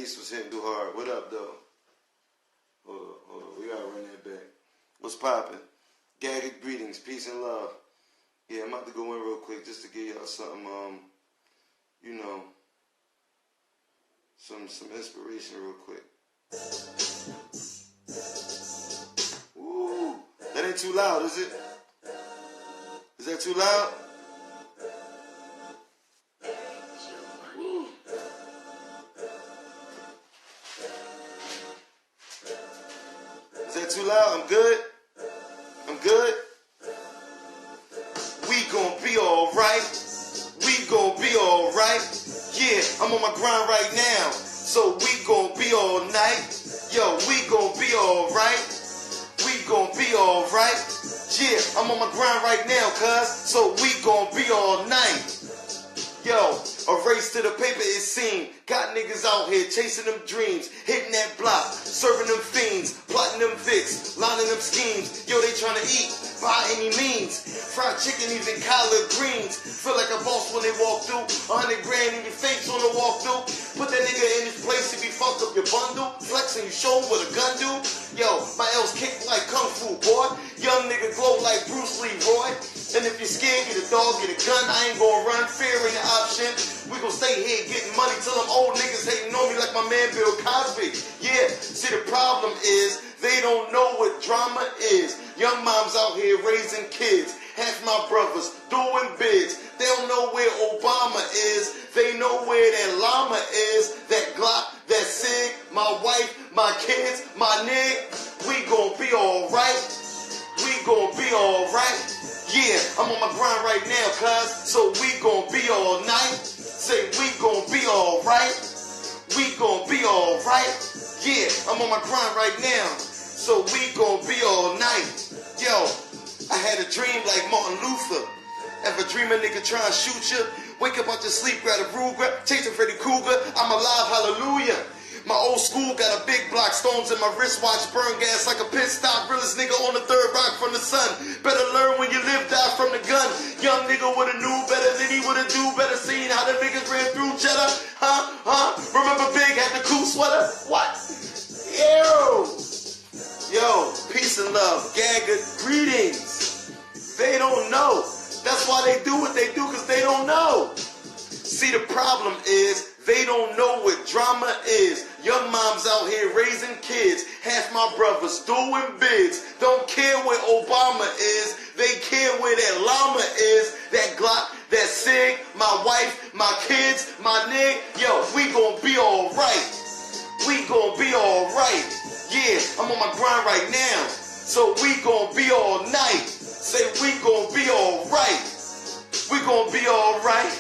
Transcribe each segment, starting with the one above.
bass was hitting too hard. What up, though? Hold on. We gotta run that back. What's poppin'? Gagged greetings, peace and love. Yeah, I'm about to go in real quick just to give y'all something, you know, some inspiration real quick. Ooh, that ain't too loud, is it? Is that too loud? Is that too loud? I'm good? I'm good? We gon' be alright. We gon' be alright. Yeah, I'm on my grind right now. So we gon' be all night. Yo, we gon' be alright. We gon' be alright. Yeah, I'm on my grind right now, cuz. So we gon' be all night. Yo, a race to the paper it seemed. Got niggas out here chasing them dreams, hitting that block, serving them fiends, plotting them fix, lining them schemes. Yo, they tryna eat by any means. Fried chicken, even collard greens. Feel like a boss when they walk through. 100 grand in your face on the walk through. Put that nigga in his place if he fucked up your bundle. Flexing, you show him what a gun do. Yo, my L's kick like kung fu, boy. Young nigga glow like Bruce Lee, Roy. And if you're scared, get a dog, get a gun. I ain't gonna run, fear ain't an option. We gon' stay here getting money till them old niggas hating on me like my man Bill Cosby. Yeah, see the problem is they don't know what drama is. Young moms out here raising kids. Half my brothers doing bids. They don't know where Obama is. They know where that llama is. That Glock, that Sig, my wife, my kids, my nigga. We gon' be alright. We gon' be alright. Yeah, I'm on my grind right now, cuz. So we gon' be all night. Say we gon' be alright. We gon' be alright. Yeah, I'm on my grind right now. So we gon' be all night. Yo, I had a dream like Martin Luther. Ever dream a nigga try and shoot you? Wake up out your sleep, grab a Ruger, chasing Freddy Krueger. I'm alive, hallelujah. My old school got a big block, stones in my wristwatch, burn gas like a pit stop. Realest nigga on the third rock from the sun. Better learn when you live, die from the gun. Young nigga would've knew better than he would've do. Better seen how the niggas ran through cheddar. Huh? Remember Big had the cool sweater? What? Yo, peace and love, Gagga greetings. They don't know. That's why they do what they do, because they don't know. See, the problem is they don't know what drama is. Young moms out here raising kids. Half my brothers doing bids. Don't care where Obama is. They care where that llama is. That Glock, that Sig, my wife, my kids, my nigga. Yo, we gon' be alright. We gon' be alright. Yeah, I'm on my grind right now. So we gon' be all night. Say we gon' be alright. We gon' be alright.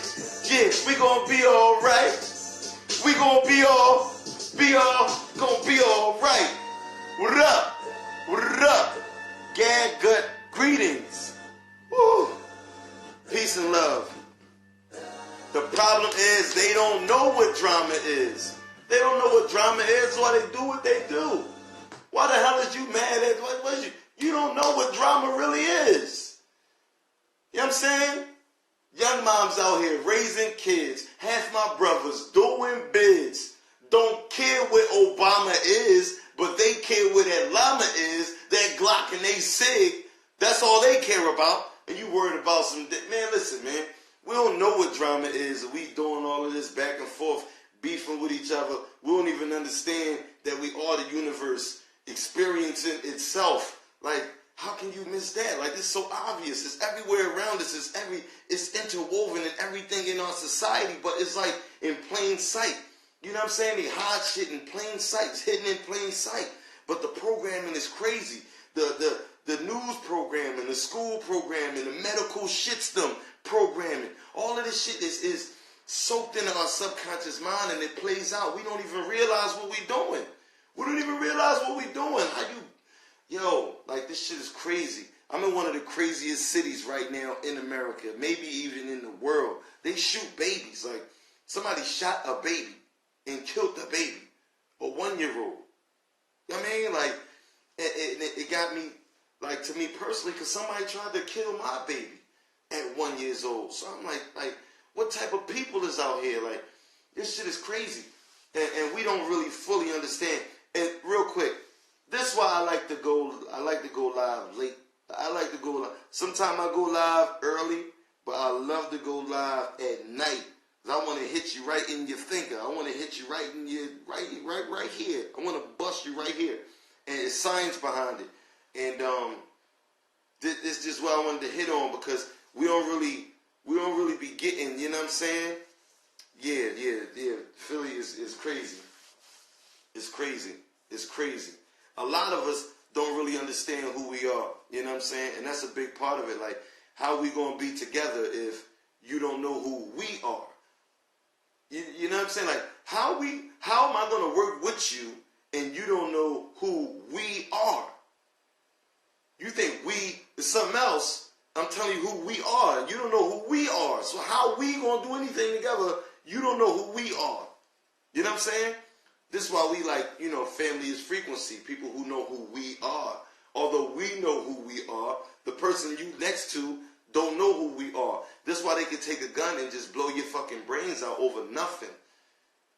Yeah, we gon' be alright. We gon' be all right. What up? What up? Gagga greetings. Woo. Peace and love. The problem is they don't know what drama is. They don't know what drama is, that's why they do what they do. Why the hell is you mad at what you don't know what drama really is. You know what I'm saying? Young moms out here raising kids. Half my brothers doing bids. Don't care where Obama is, but they care where that llama is, that Glock and they Sig. That's all they care about. And you worried about some... Man, listen, man. We don't know what drama is. We doing all of this back and forth, beefing with each other. We don't even understand that we are the universe experiencing itself. Like, how can you miss that? Like, it's so obvious. It's everywhere around us. It's interwoven in everything in our society, but it's like in plain sight. You know what I'm saying? They hide shit in plain sight. It's hidden in plain sight. But the programming is crazy. The news programming, the school programming, the medical shitstorm programming. All of this shit is soaked into our subconscious mind, and it plays out. We don't even realize what we're doing. We don't even realize what we're doing. Like, this shit is crazy. I'm in one of the craziest cities right now in America, maybe even in the world. They shoot babies. Like, somebody shot a baby and killed the baby, a 1-year-old. You know what I mean? Like, it got me, like, to me personally, because somebody tried to kill my baby at 1 year old. So I'm like, what type of people is out here? Like, this shit is crazy. and we don't really fully understand. And real quick, this is why I like to go live late. I like to go live. Sometimes I go live early, but I love to go live at night. I want to hit you right in your thinker. I want to hit you right in your right here. I want to bust you right here, and it's science behind it. And this is just what I wanted to hit on, because we don't really be getting. You know what I'm saying? Yeah. Philly is crazy. It's crazy. It's crazy. A lot of us don't really understand who we are. You know what I'm saying? And that's a big part of it. Like, how we gonna be together if you don't know who we are? You know what I'm saying? Like, how am I gonna work with you and you don't know who we are? You think we is something else. I'm telling you who we are. You don't know who we are. So how we gonna do anything together? You don't know who we are. You know what I'm saying? This is why we like, family is frequency. People who know who we are. Although we know who we are, the person you next to don't know who we are. This is why they can take a gun and just blow your fucking brains out over nothing.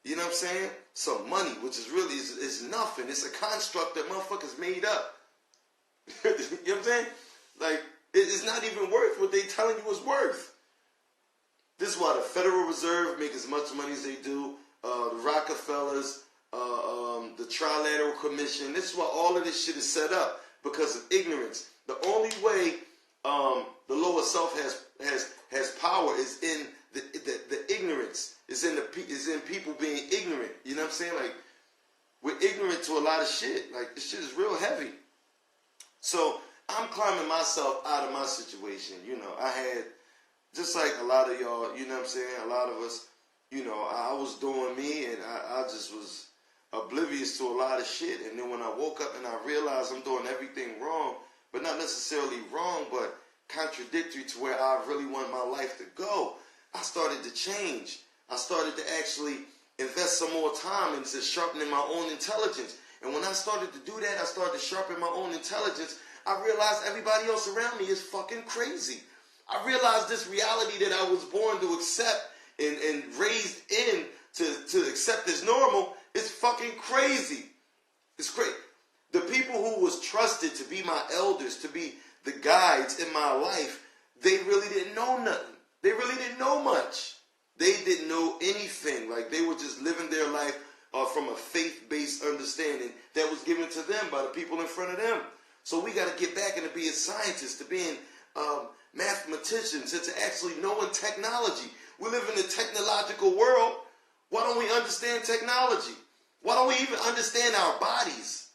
You know what I'm saying? Some money, which is really is nothing. It's a construct that motherfuckers made up. You know what I'm saying? Like, it's not even worth what they telling you it's worth. This is why the Federal Reserve make as much money as they do. The Rockefellers, the Trilateral Commission. This is why all of this shit is set up, because of ignorance. The only way the lower self has power is in the ignorance. Is in people being ignorant. You know what I'm saying? Like, we're ignorant to a lot of shit. Like, this shit is real heavy. So I'm climbing myself out of my situation. I had, just like a lot of y'all, you know what I'm saying? A lot of us, I was doing me, and I just was oblivious to a lot of shit. And then when I woke up and I realized I'm doing everything wrong, but not necessarily wrong, but contradictory to where I really want my life to go, I started to change. I started to actually invest some more time into sharpening my own intelligence. And when I started to do that, I started to sharpen my own intelligence. I realized everybody else around me is fucking crazy. I realized this reality that I was born to accept and raised in to accept as normal is fucking crazy. It's crazy. The people who was trusted to be my elders, to be the guides in my life, they really didn't know nothing. They really didn't know much. They didn't know anything. Like, they were just living their life from a faith-based understanding that was given to them by the people in front of them. So we got to get back into being scientists, to being mathematicians, and to actually knowing technology. We live in a technological world. Why don't we understand technology? Why don't we even understand our bodies?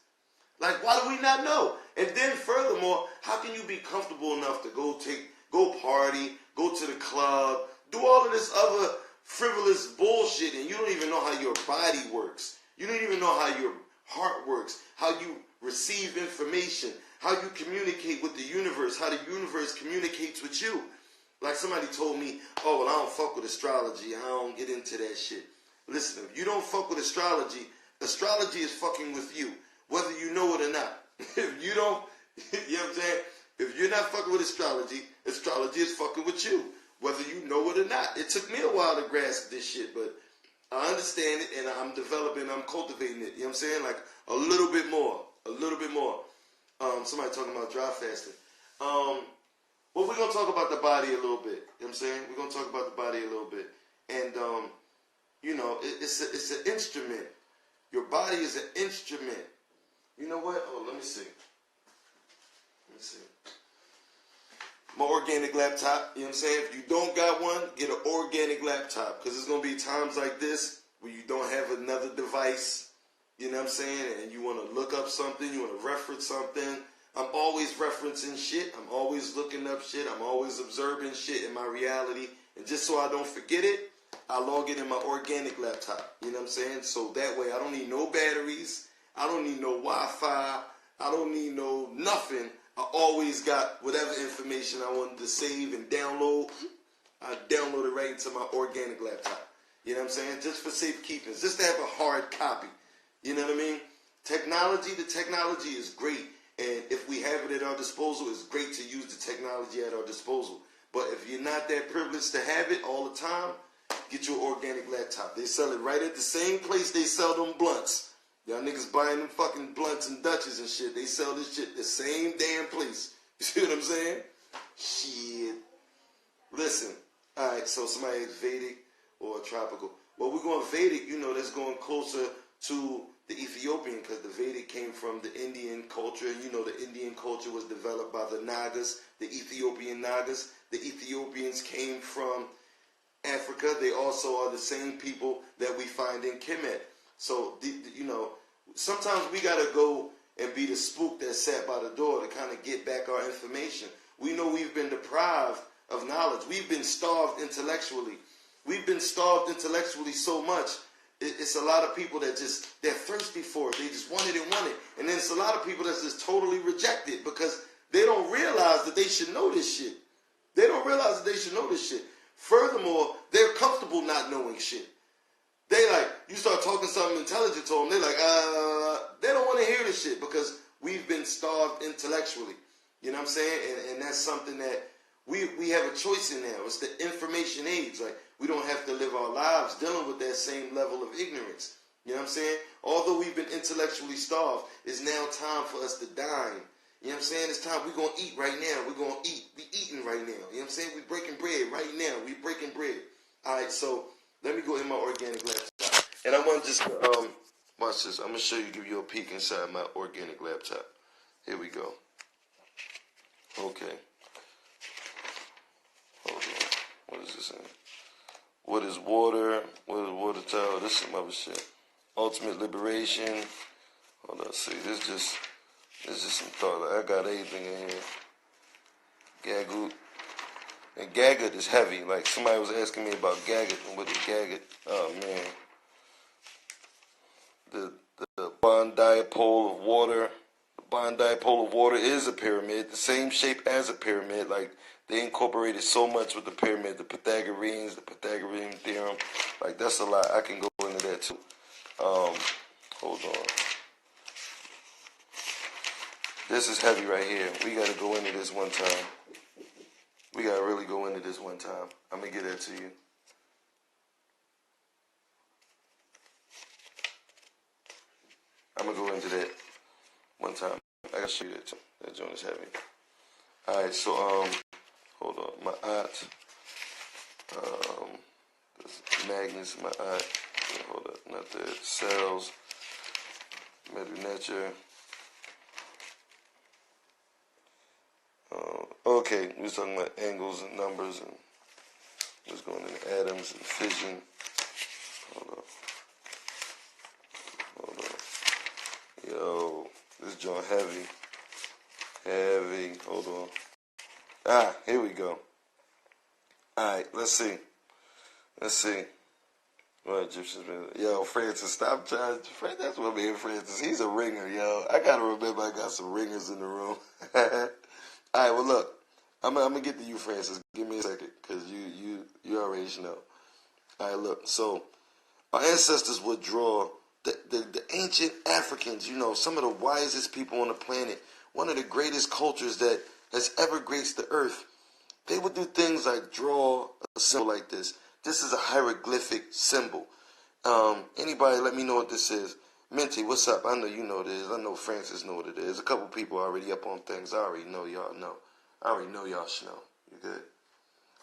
Like, why do we not know? And then furthermore, how can you be comfortable enough to go party, go to the club, do all of this other frivolous bullshit, and you don't even know how your body works. You don't even know how your heart works, how you receive information, how you communicate with the universe, how the universe communicates with you. Like, somebody told me, oh, well, I don't fuck with astrology. I don't get into that shit. Listen, if you don't fuck with astrology, astrology is fucking with you, whether you know it or not. If you don't, you know what I'm saying? If you're not fucking with astrology, astrology is fucking with you, whether you know it or not. It took me a while to grasp this shit, but I understand it, and I'm developing, I'm cultivating it. You know what I'm saying? Like, a little bit more. Somebody talking about dry fasting. Well, we're going to talk about the body a little bit. You know what I'm saying? We're going to talk about the body a little bit. And, it's an instrument. Your body is an instrument. You know what? Oh, let me see. My organic laptop, you know what I'm saying? If you don't got one, get an organic laptop. Because there's going to be times like this where you don't have another device, you know what I'm saying? And you want to look up something, you want to reference something. I'm always referencing shit. I'm always looking up shit. I'm always observing shit in my reality. And just so I don't forget it, I log it in my organic laptop. You know what I'm saying? So that way I don't need no batteries. I don't need no Wi-Fi. I don't need no nothing. I always got whatever information I wanted to save and download. I download it right into my organic laptop. You know what I'm saying? Just for safekeeping. Just to have a hard copy. You know what I mean? The technology is great. And if we have it at our disposal, it's great to use the technology at our disposal. But if you're not that privileged to have it all the time, get you an organic laptop. They sell it right at the same place they sell them blunts. Y'all niggas buying them fucking blunts and Dutches and shit. They sell this shit the same damn place. You see what I'm saying? Shit. Listen. Alright, so somebody is Vedic or tropical. Well, we're going Vedic, you know, that's going closer to the Ethiopian, because the Vedic came from the Indian culture. You know, the Indian culture was developed by the Nagas, the Ethiopian Nagas. The Ethiopians came from Africa. They also are the same people that we find in Kemet. So, you know, sometimes we got to go and be the spook that sat by the door to kind of get back our information. We know we've been deprived of knowledge. We've been starved intellectually. We've been starved intellectually so much. It's a lot of people that they're thirsty for it. They just want it and want it. And then it's a lot of people that's just totally rejected because they don't realize that they should know this shit. They don't realize that they should know this shit. Furthermore, they're comfortable not knowing shit. They like, you start talking something intelligent to them, they're like, they don't want to hear this shit because we've been starved intellectually. You know what I'm saying? And that's something that we have a choice in now. It's the information age. Like, we don't have to live our lives dealing with that same level of ignorance. You know what I'm saying? Although we've been intellectually starved, it's now time for us to dine. You know what I'm saying? It's time. We're going to eat right now. We're going to eat. We eating right now. You know what I'm saying? We breaking bread right now. We breaking bread. All right, so let me go in my organic laptop. And I want to just, watch this. I'm going to show you, give you a peek inside my organic laptop. Here we go. Okay. Hold on. What is this in? What is water? What is water tower? This is some other shit. Ultimate liberation. Hold on, see, this is some thought. I got everything in here. Gagut. And Gagut is heavy. Like, somebody was asking me about Gagut and what is Gagut. Oh, man. The bond dipole of water. The bond dipole of water is a pyramid. The same shape as a pyramid. Like, they incorporated so much with the pyramid. The Pythagorean theorem. Like, that's a lot. I can go into that, too. Hold on. This is heavy right here. We got to go into this one time. We got to really go into this one time. I'm going to get that to you. I'm going to go into that one time. I got to show you that too. That joint is heavy. Alright, so, hold on. My aunt. This Magnus, my aunt. Hold up. Not that. Cells. Metal nature. Okay, we was talking about angles and numbers and what's going into atoms and fission. Hold on. Yo, this joint heavy. Heavy. Hold on. Ah, here we go. Alright, let's see. What Egyptians been? Yo, Francis, stop trying. That's what me and Francis. He's a ringer, yo. I gotta remember I got some ringers in the room. Alright, well look. I'm gonna get to you, Francis. Give me a second, cause you already know. Alright, look. So our ancestors would draw the ancient Africans. You know, some of the wisest people on the planet. One of the greatest cultures that has ever graced the earth. They would do things like draw a symbol like this. This is a hieroglyphic symbol. Anybody let me know what this is. Minty, what's up? I know you know what it is. I know Francis know what it is. A couple people already up on things. I already know y'all know. I already know y'all should know. You good?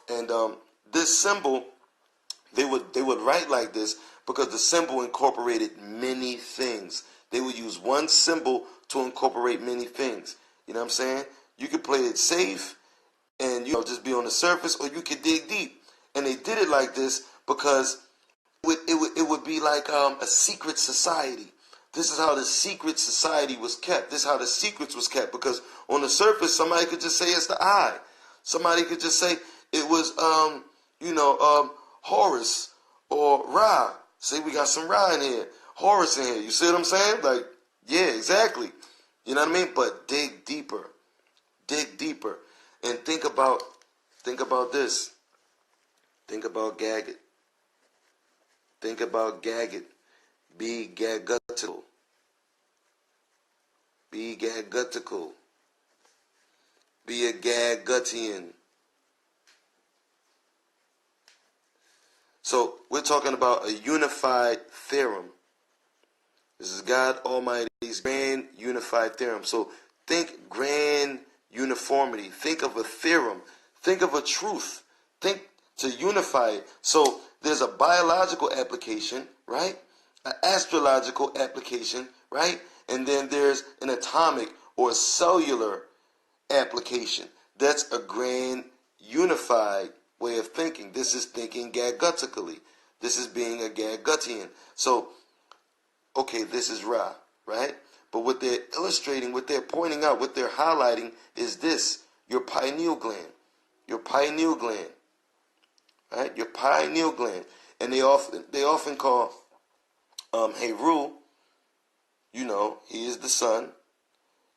And this symbol, they would write like this because the symbol incorporated many things. They would use one symbol to incorporate many things. You know what I'm saying? You could play it safe and just be on the surface, or you could dig deep. And they did it like this because it would be like a secret society. This is how the secret society was kept. This is how the secrets was kept, because on the surface, somebody could just say it's the eye. Somebody could just say it was, Horus or Ra. See, we got some Ra in here. Horus in here. You see what I'm saying? Like, yeah, exactly. You know what I mean? But dig deeper. Dig deeper. And think about this. Think about Gagut. Think about Gagut. Be Gagutical. Be Gagutical. Be a Gagutian. So we're talking about a unified theorem. This is God Almighty's grand unified theorem. So think grand uniformity. Think of a theorem. Think of a truth. Think to unify it. So there's a biological application, right? An astrological application, right? And then there's an atomic or a cellular application. That's a grand unified way of thinking. This is thinking Gadgutically. This is being a Gadgutian. So, okay, this is Ra, right? But what they're illustrating, what they're pointing out, what they're highlighting is this: your pineal gland. Your pineal gland. Right? Your pineal gland. And they often call Heru, you know, he is the sun,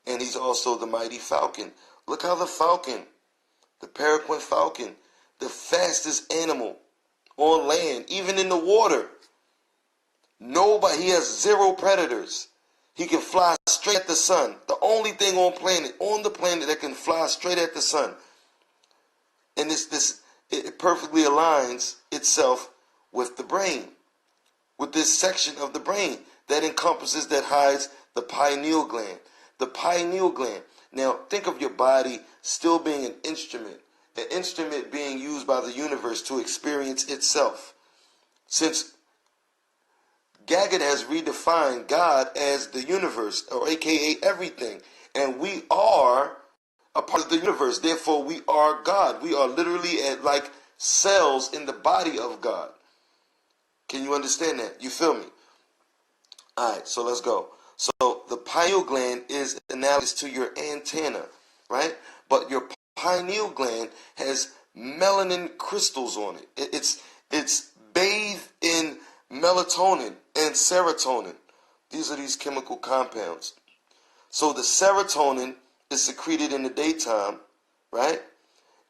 and he's also the mighty falcon. Look how the falcon, the peregrine falcon, the fastest animal on land, even in the water. Nobody, he has 0 predators. He can fly straight at the sun. The only thing on the planet that can fly straight at the sun. And it perfectly aligns itself with the brain, with this section of the brain that encompasses, that hides the pineal gland. The pineal gland. Now, think of your body still being an instrument being used by the universe to experience itself. Since Gaggett has redefined God as the universe, or aka everything, and we are a part of the universe, therefore we are God. We are literally like cells in the body of God. Can you understand that? You feel me? Alright, so let's go. So the pineal gland is analogous to your antenna, right? But your pineal gland has melanin crystals on it. It's bathed in melatonin and serotonin. These are these chemical compounds. So the serotonin is secreted in the daytime, right?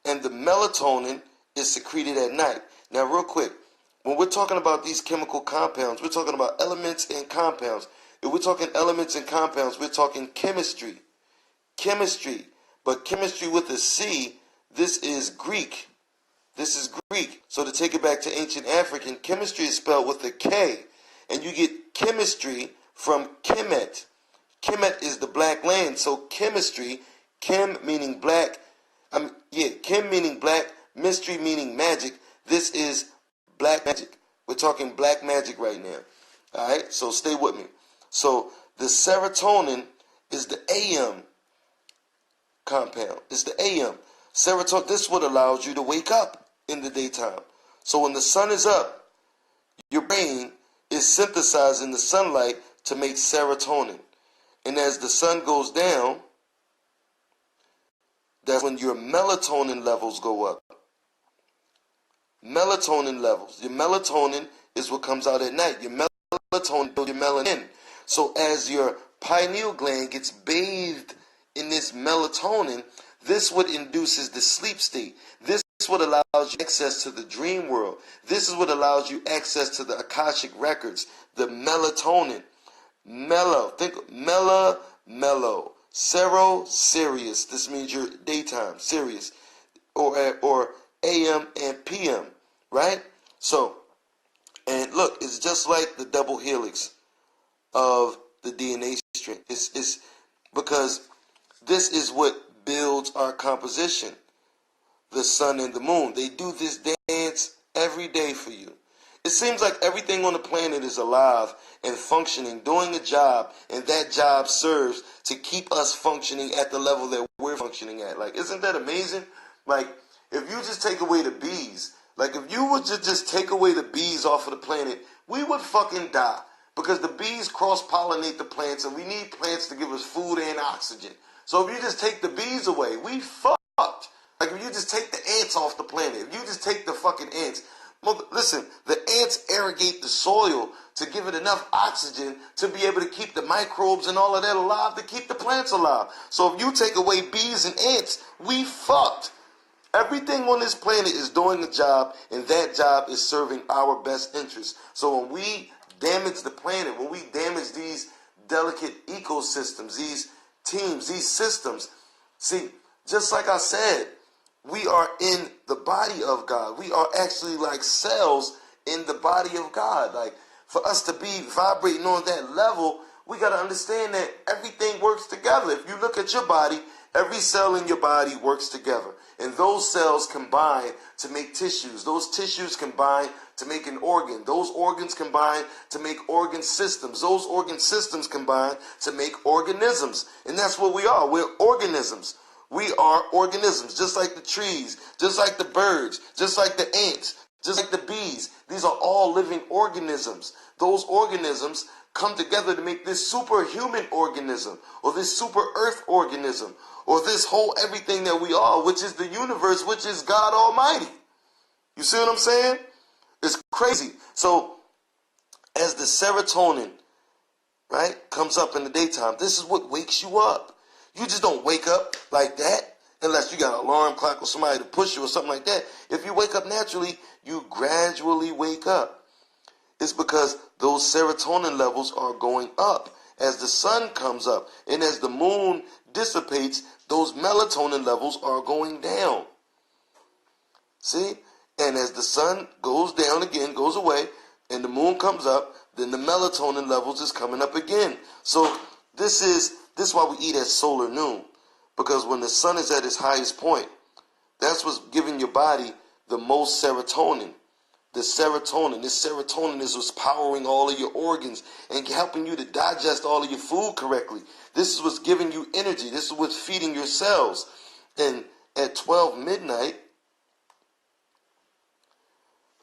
And the melatonin is secreted at night. Now, real quick, when we're talking about these chemical compounds, we're talking about elements and compounds. If we're talking elements and compounds, we're talking chemistry. Chemistry. But chemistry with a C, this is Greek. This is Greek. So to take it back to ancient African, chemistry is spelled with a K. And you get chemistry from Kemet. Kemet is the black land. So chemistry, chem meaning black, chem meaning black, mystery meaning magic. This is black magic. We're talking black magic right now. Alright, so stay with me. So the serotonin is the AM compound. It's the AM. Serotonin, this is what allows you to wake up in the daytime. So when the sun is up, your brain is synthesizing the sunlight to make serotonin. And as the sun goes down, that's when your melatonin levels go up. Melatonin levels. Your melatonin is what comes out at night. Your melatonin builds your melanin. So as your pineal gland gets bathed in this melatonin, this what induces the sleep state. This is what allows you access to the dream world. This is what allows you access to the Akashic records. The melatonin. Mellow. Think mellow. Sero, Sirius. This means your daytime, Sirius. Or AM and PM. Right? So, and look, it's just like the double helix of the DNA string. It's because this is what builds our composition. The sun and the moon. They do this dance every day for you. It seems like everything on the planet is alive and functioning, doing a job, and that job serves to keep us functioning at the level that we're functioning at. Like, isn't that amazing? Like, if you just take away the bees, like if you would just take away the bees off of the planet, we would fucking die. Because the bees cross-pollinate the plants, and we need plants to give us food and oxygen. So if you just take the bees away, we fucked. Like if you just take the ants off the planet, if you just take the fucking ants. Well, listen, the ants irrigate the soil to give it enough oxygen to be able to keep the microbes and all of that alive, to keep the plants alive. So if you take away bees and ants, we fucked. Everything on this planet is doing a job, and that job is serving our best interests. So when we damage the planet, when we damage these delicate ecosystems, these teams, these systems, see, just like I said, we are in the body of God. We are actually like cells in the body of God. Like, for us to be vibrating on that level, we got to understand that everything works together. If you look at your body, every cell in your body works together. And those cells combine to make tissues. Those tissues combine to make an organ. Those organs combine to make organ systems. Those organ systems combine to make organisms. And that's what we are. We're organisms. We are organisms, just like the trees, just like the birds, just like the ants, just like the bees. These are all living organisms. Those organisms come together to make this superhuman organism, or this super earth organism, or this whole everything that we are, which is the universe, which is God Almighty. You see what I'm saying? It's crazy. So as the serotonin, right, comes up in the daytime, this is what wakes you up. You just don't wake up like that unless you got an alarm clock or somebody to push you or something like that. If you wake up naturally, you gradually wake up. It's because those serotonin levels are going up as the sun comes up. And as the moon dissipates, those melatonin levels are going down. See? And as the sun goes down again, goes away, and the moon comes up, then the melatonin levels is coming up again. So this is why we eat at solar noon. Because when the sun is at its highest point, that's what's giving your body the most serotonin. This serotonin is what's powering all of your organs and helping you to digest all of your food correctly. This is what's giving you energy. This is what's feeding your cells. And at 12 midnight,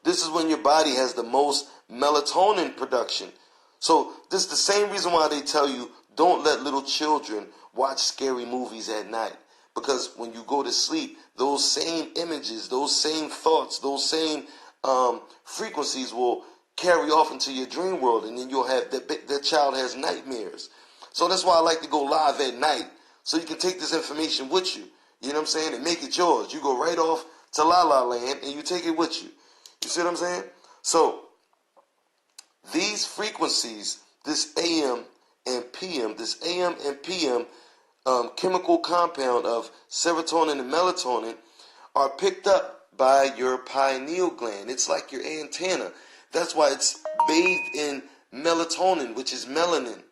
this is when your body has the most melatonin production. So this is the same reason why they tell you don't let little children watch scary movies at night. Because when you go to sleep, those same images, those same thoughts, those same frequencies will carry off into your dream world, and then you'll have that child has nightmares. So that's why I like to go live at night, so you can take this information with you. You know what I'm saying? And make it yours. You go right off to La La Land and you take it with you. You see what I'm saying? So these frequencies, this AM and PM, chemical compound of serotonin and melatonin are picked up by your pineal gland. It's like your antenna. That's why it's bathed in melatonin, which is melanin.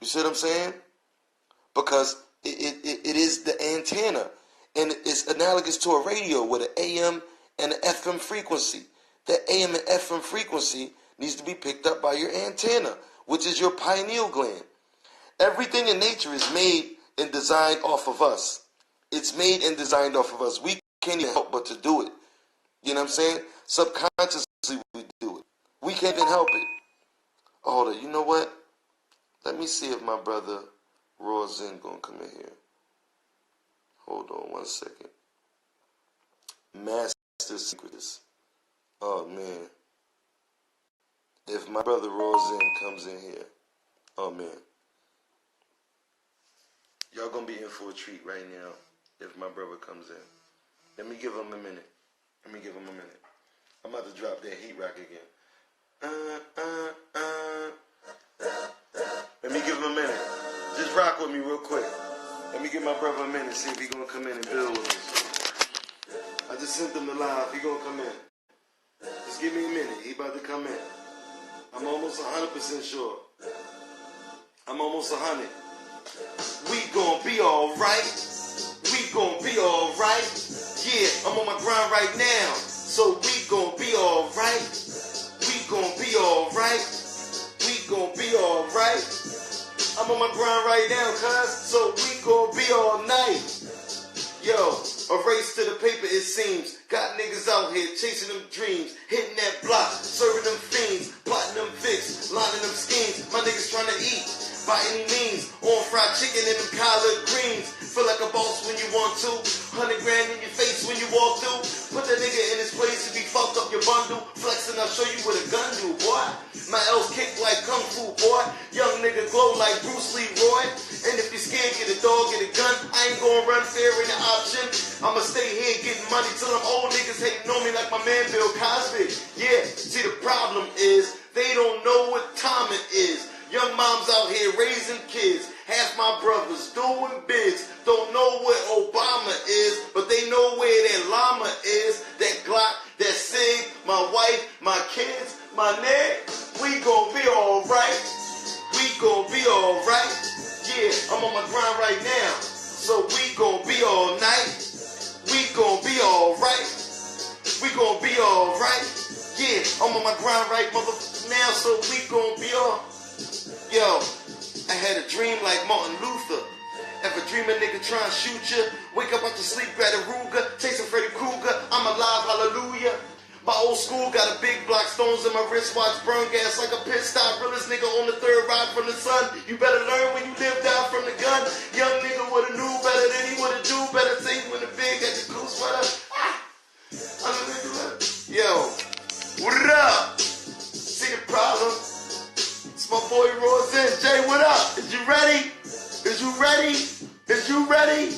You see what I'm saying? Because it is the antenna. And it's analogous to a radio with an AM and an FM frequency. That AM and FM frequency needs to be picked up by your antenna, which is your pineal gland. Everything in nature is made and designed off of us. It's made and designed off of us. We can't even help but to do it. You know what I'm saying? Subconsciously we do it. We can't even help it. Hold on, you know what? Let me see if my brother Raw Zen gonna come in here. Hold on 1 second. Master Secrets. Oh man. If my brother Raw Zen comes in here, oh man. Y'all gonna be in for a treat right now if my brother comes in. Let me give him a minute. I'm about to drop that heat rock again. Let me give him a minute. Just rock with me real quick. Let me give my brother a minute, see if he gonna come in and build with us. I just sent him the live. He gonna come in. Just give me a minute. He about to come in. I'm almost 100% sure. I'm almost 100. We gonna be alright. We gonna be alright. Yeah, I'm on my grind right now. So we gonna be alright. We gonna be alright. We gonna be alright. I'm on my grind right now, cuz. So we gonna be all night. Yo, a race to the paper it seems. Got niggas out here chasing them dreams. Hitting that block, serving them fiends. Plotting them fix, lining them schemes. My niggas trying to eat by any means. On fried chicken and them collard greens. Feel like a boss when you want to. 100 grand in your face when you walk through. Put that nigga in his place if he fucked up your bundle. Flexing, I'll show you what a gun do, boy. My L's kick like Kung Fu, boy. Young nigga glow like Bruce Lee, Roy. And if you're scared, get a dog, get a gun. I ain't gonna run, fair in the option. I'ma stay here getting money till them old niggas hating on me like my man Bill Cosby. Yeah, see the problem is they don't know what time it is. Young moms out here raising kids. Half my brothers doing bids. Don't know what Obama is, but they know where that llama is. That Glock, that Sig, my wife, my kids. We gon' be alright. We gon' be alright. Yeah, I'm on my grind right now. So we gon' be all night. We gon' be alright. We gon' be alright. Yeah, I'm on my grind right now. So we gon' be all. Yo, I had a dream like Martin Luther. Ever dream a nigga try and shoot ya? Wake up out your sleep, grab a Ruger, take some Freddy Krueger. I'm alive, hallelujah. My old school got a big block, stones in my wristwatch, burn gas like a pit stop. Realest nigga on the third ride from the sun. You better learn when you live down from the gun. Young nigga would've knew better than he would've do better. Say when the big at the cool sweater. Yo, what up? See the problem? It's my boy Rosin. Jay, what up? Is you ready? Is you ready? Is you ready?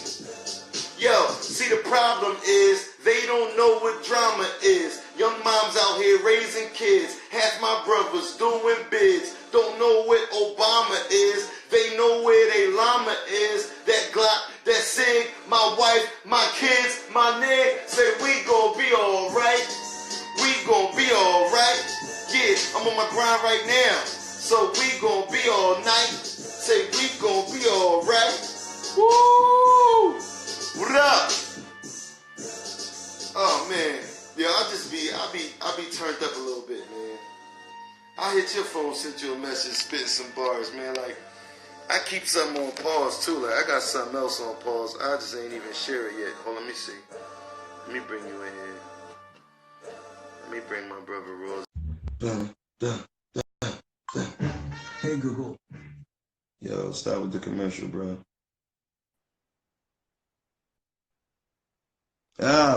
Yo, see the problem is they don't know what drama is. Young moms out here raising kids. Half my brothers doing bids. Don't know what Obama is. They know where they llama is. That Glock, that Sig, my wife, my kids, my nigga. Say we gon' be alright. We gon' be alright. Yeah, I'm on my grind right now. So we gon' be all night. Say we gon' be alright. Woo! What up? Oh man. Yeah, I be turned up a little bit, man. I hit your phone, sent you a message, spitting some bars, man. Like, I keep something on pause too. Like, I got something else on pause. I just ain't even share it yet. Hold on, let me see. Let me bring you in here. Let me bring my brother Rose. Hey Google. Yo, start with the commercial, bro.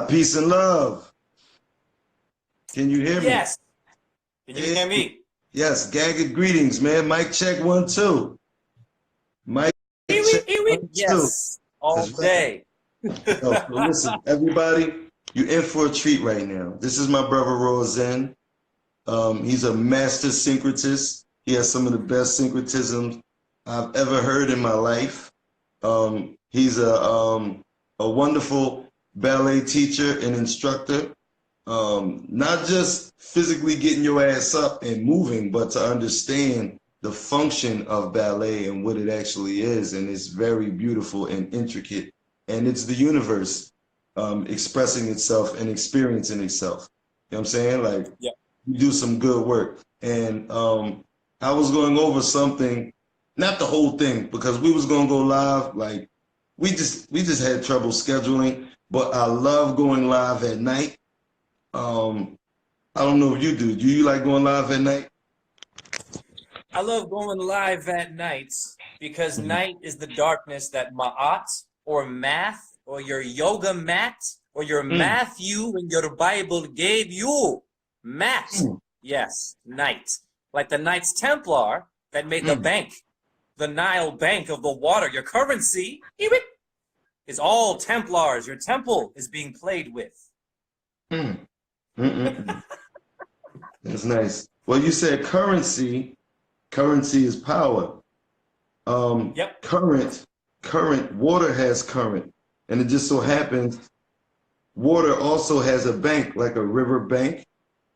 Peace and love. Can you hear me? Yes. Can you hear me? Yes, gagged greetings, man. Mic check 1 2. Mic check 1 2. Yes, all day. So listen, everybody, you're in for a treat right now. This is my brother Rosin. He's a master syncretist. He has some of the best syncretisms I've ever heard in my life. He's a wonderful ballet teacher and instructor. Not just physically getting your ass up and moving, but to understand the function of ballet and what it actually is. And it's very beautiful and intricate. And it's the universe expressing itself and experiencing itself. You know what I'm saying? Like, yeah. You do some good work. And I was going over something, not the whole thing, because we was gonna go live. Like, we just had trouble scheduling, but I love going live at night. I don't know if you do. Do you like going live at night? I love going live at nights because night is the darkness that Ma'at or math or your yoga mat or your Matthew in your Bible gave you. Math. Yes, night. Like the Knights Templar that made the bank, the Nile Bank of the water. Your currency is all Templars. Your temple is being played with. That's nice. Well, you said currency. Currency is power. Yep. Current. Water has current, and it just so happens water also has a bank, like a river bank,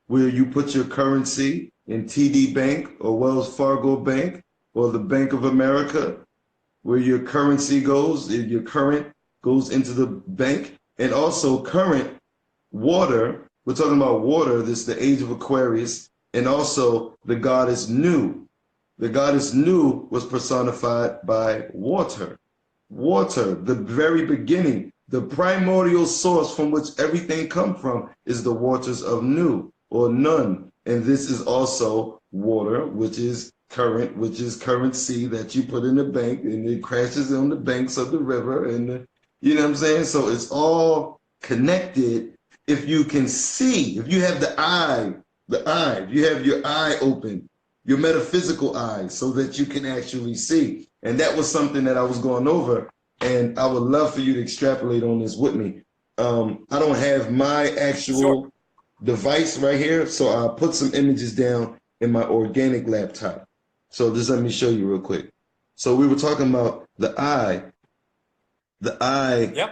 where you put your currency in TD Bank or Wells Fargo Bank or the Bank of America, where your currency goes, your current goes into the bank, and also current water. We're talking about water. This is the age of Aquarius, and also the goddess Nu. The goddess Nu was personified by water. Water, the very beginning, the primordial source from which everything comes from is the waters of Nu or Nun. And this is also water, which is currency that you put in the bank, and it crashes on the banks of the river. And you know what I'm saying? So it's all connected. If you can see, if you have the eye, if you have your eye open, your metaphysical eye, so that you can actually see. And that was something that I was going over, and I would love for you to extrapolate on this with me. I don't have my actual device right here, so I'll put some images down in my organic laptop. So just let me show you real quick. So we were talking about the eye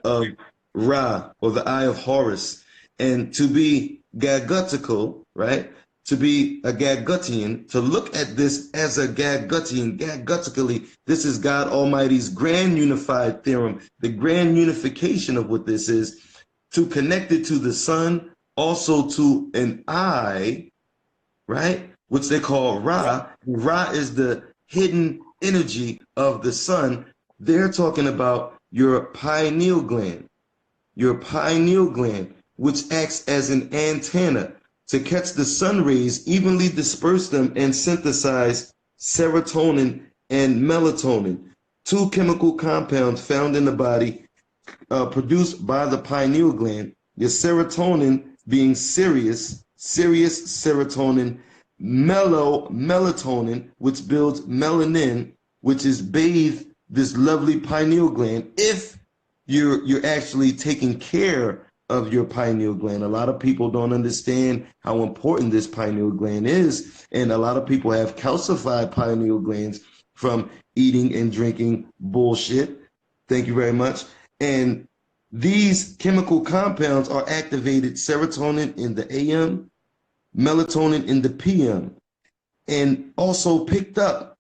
of Ra, or the eye of Horus. And to be gagutical, right? to be a Gadgutian, to look at this as a Gadgutian, Gadgutically, this is God Almighty's grand unified theorem, the grand unification of what this is, to connect it to the sun, also to an eye, right? Which they call Ra. Ra is the hidden energy of the sun. They're talking about your pineal gland, which acts as an antenna to catch the sun rays, evenly disperse them, and synthesize serotonin and melatonin, two chemical compounds found in the body produced by the pineal gland. Your serotonin being Sirius serotonin, melatonin, which builds melanin, which is bathed this lovely pineal gland. If you're actually taking care of your pineal gland. A lot of people don't understand how important this pineal gland is, and a lot of people have calcified pineal glands from eating and drinking bullshit. Thank you very much. And these chemical compounds are activated: serotonin in the AM, melatonin in the PM, and also picked up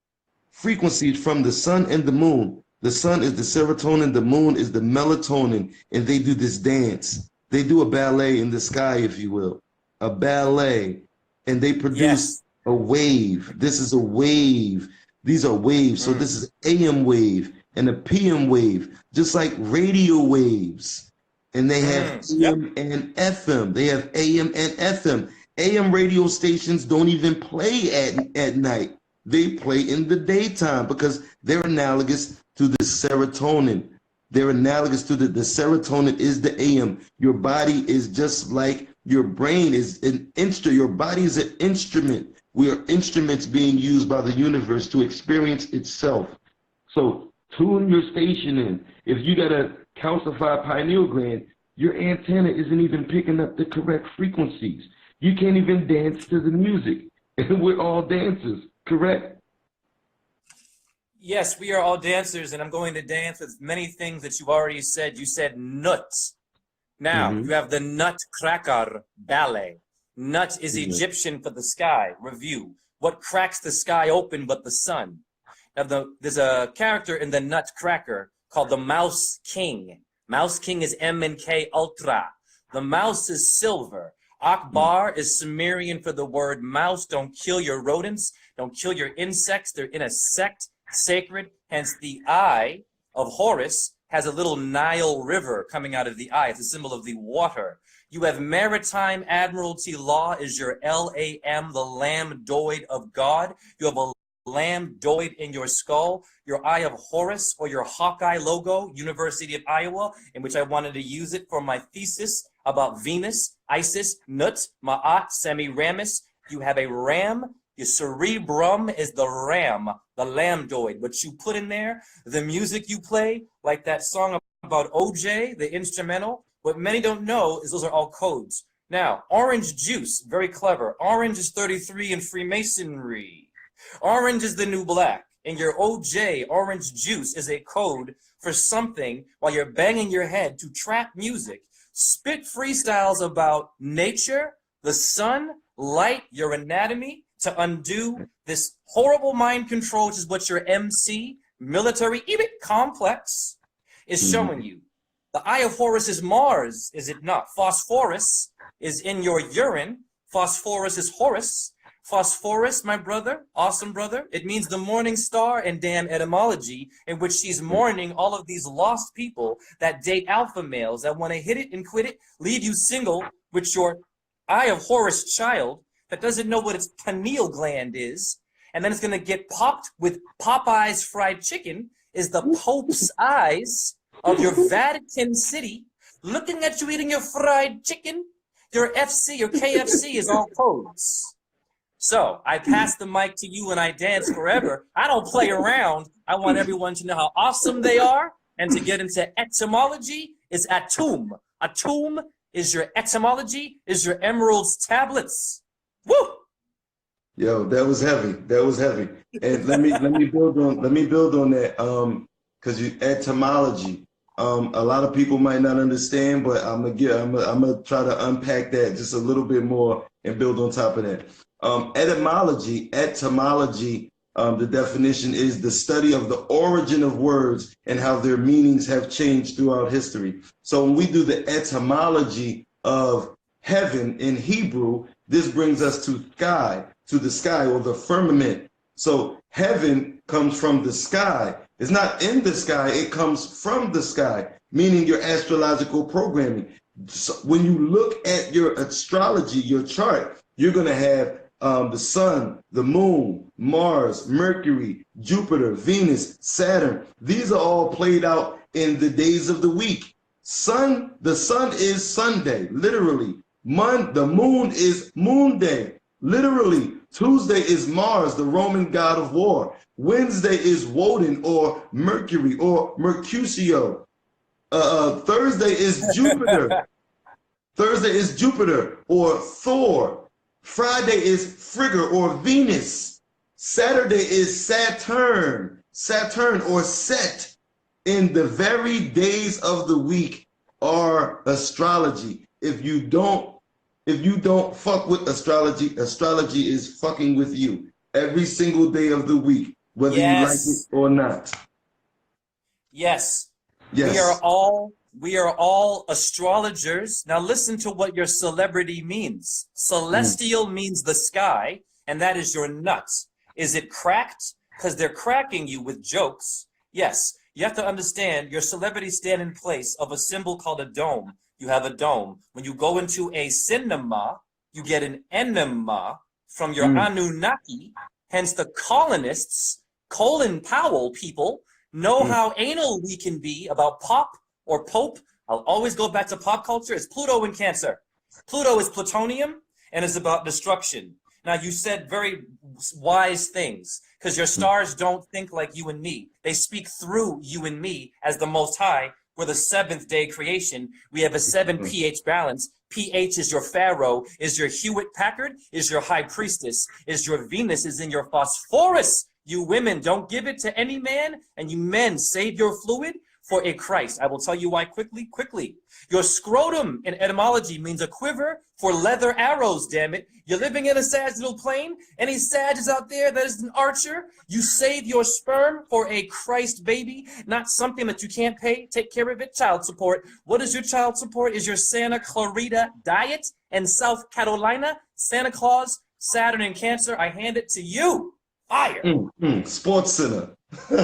frequencies from the sun and the moon. The sun is the serotonin, the moon is the melatonin, and they do this dance. They do a ballet in the sky, if you will, a ballet, and they produce a wave. This is a wave. These are waves. So this is AM wave and a PM wave, just like radio waves. And they have AM and FM. They have AM and FM. AM radio stations don't even play at night. They play in the daytime because they're analogous to the serotonin. They're analogous to the serotonin is the AM. Your body is just like your brain is an instrument. Your body is an instrument. We are instruments being used by the universe to experience itself. So tune your station in. If you got a calcified pineal gland, your antenna isn't even picking up the correct frequencies. You can't even dance to the music. And we're all dancers, correct? Yes, we are all dancers, and I'm going to dance with many things that you've already said. You said nuts. Now, you have the Nutcracker ballet. Nut is Egyptian for the sky. Review. What cracks the sky open but the sun? Now, there's a character in the Nutcracker called the Mouse King. Mouse King is M and K Ultra. The mouse is silver. Akbar is Sumerian for the word mouse. Don't kill your rodents. Don't kill your insects. They're in a sect. Sacred, hence the eye of Horus has a little Nile river coming out of the eye. It's a symbol of the water. You have maritime admiralty law is your LAM, the lambdoid of God. You have a lambdoid in your skull. Your eye of Horus, or your Hawkeye logo, University of Iowa, in which I wanted to use it for my thesis about Venus, Isis, Nut, Ma'at, Semiramis. You have a ram. Your cerebrum is the ram, the lambdoid. What you put in there, the music you play, like that song about OJ, the instrumental. What many don't know is those are all codes. Now, orange juice, very clever. Orange is 33 in Freemasonry. Orange is the new black. And your OJ, orange juice, is a code for something while you're banging your head to trap music. Spit freestyles about nature, the sun, light, your anatomy, to undo this horrible mind control, which is what your MC, military, even complex, is showing you. The eye of Horus is Mars, is it not? Phosphorus is in your urine. Phosphorus is Horus. Phosphorus, my brother, awesome brother, it means the morning star in damn etymology, in which she's mourning all of these lost people that date alpha males that want to hit it and quit it, leave you single with your eye of Horus child that doesn't know what its pineal gland is, and then it's going to get popped with Popeye's fried chicken, is the Pope's eyes of your Vatican City looking at you eating your fried chicken. Your FC, your KFC is all codes. So I pass the mic to you and I dance forever. I don't play around. I want everyone to know how awesome they are, and to get into etymology is atum. Atum is your etymology, is your emerald's tablets. Woo! Yo, that was heavy. That was heavy. And let me build on that. Because you etymology. A lot of people might not understand, but I'm gonna try to unpack that just a little bit more and build on top of that. Etymology, the definition is the study of the origin of words and how their meanings have changed throughout history. So when we do the etymology of heaven in Hebrew, this brings us to the sky or the firmament. So heaven comes from the sky. It's not in the sky, it comes from the sky, meaning your astrological programming. So when you look at your astrology, your chart, you're going to have the sun, the moon, Mars, Mercury, Jupiter, Venus, Saturn. These are all played out in the days of the week. The sun is Sunday, literally. The moon is Moon Day, literally. Tuesday is Mars, the Roman god of war. Wednesday is Woden or Mercury or Mercutio. Thursday is Jupiter. Thursday is Jupiter or Thor. Friday is Frigga or Venus. Saturday is Saturn or Set. In the very days of the week are astrology. If you don't fuck with astrology, astrology is fucking with you every single day of the week, whether you like it or not. Yes. Yes. We are all astrologers. Now listen to what your celebrity means. Celestial means the sky, and that is your nuts. Is it cracked? Because they're cracking you with jokes. Yes, you have to understand your celebrity stand in place of a symbol called a dome. You have a dome. When you go into a cinema, you get an enema from your Anunnaki. Hence the colonists, Colin Powell people, know how anal we can be about pop or Pope. I'll always go back to pop culture. It's Pluto in Cancer. Pluto is plutonium and is about destruction. Now, you said very wise things because your stars don't think like you and me. They speak through you and me as the Most High. We're the seventh day creation. We have a 7 pH balance. pH is your Pharaoh, is your Hewitt Packard, is your High Priestess, is your Venus, is in your Phosphorus. You women, don't give it to any man, and you men, save your fluid for a Christ. I will tell you why quickly. Your scrotum in etymology means a quiver for leather arrows, damn it. You're living in a sagittal plane. Any sages out there that is an archer? You save your sperm for a Christ baby, not something that you can't pay. Take care of it. Child support. What is your child support? Is your Santa Clarita Diet in South Carolina? Santa Claus, Saturn, and Cancer. I hand it to you. Fire. Sports Center. We're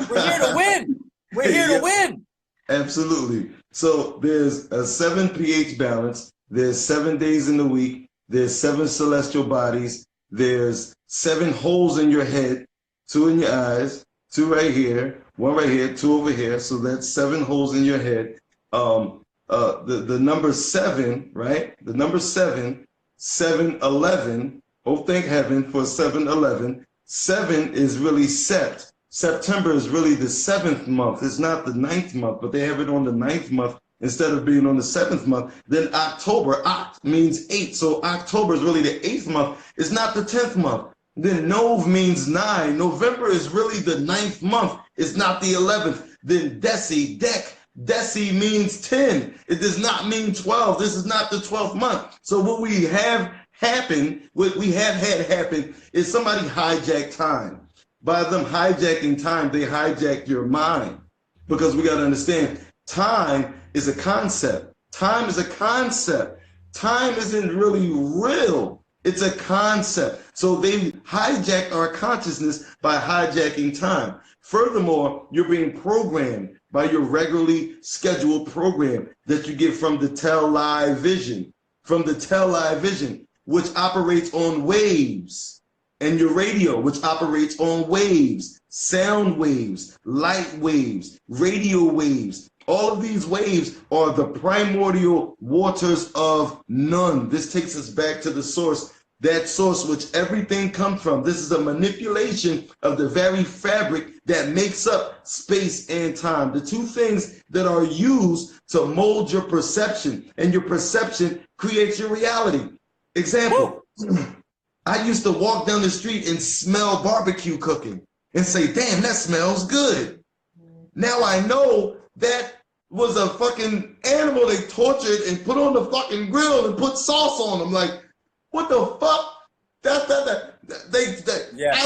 here to win. We're here to win. Absolutely. So there's a 7 pH balance. There's 7 days in the week. There's 7 celestial bodies. There's 7 holes in your head, 2 in your eyes, 2 right here, 1 right here, 2 over here. So that's 7 holes in your head. The number 7, right? The number 7, 7-11. Oh, thank heaven for 7-11. 7 is really Sept. September is really the 7th month. It's not the 9th month, but they have it on the 9th month instead of being on the 7th month. Then October, Oct means 8. So October is really the 8th month. It's not the 10th month. Then Nov means 9. November is really the 9th month. It's not the 11th. Then Deci means 10. It does not mean 12. This is not the 12th month. So what we have had happen is somebody hijacked time. By them hijacking time, they hijacked your mind. Because we got to understand, time is a concept. Time is a concept. Time isn't really real. It's a concept. So they hijacked our consciousness by hijacking time. Furthermore, you're being programmed by your regularly scheduled program that you get from the Tell Live Vision. From the Tell Live Vision, which operates on waves. And your radio, which operates on waves, sound waves, light waves, radio waves. All of these waves are the primordial waters of none. This takes us back to the source, that source which everything comes from. This is a manipulation of the very fabric that makes up space and time. The two things that are used to mold your perception, and your perception creates your reality. Example. I used to walk down the street and smell barbecue cooking and say, damn, that smells good. Now I know that was a fucking animal they tortured and put on the fucking grill and put sauce on them. Like, what the fuck? I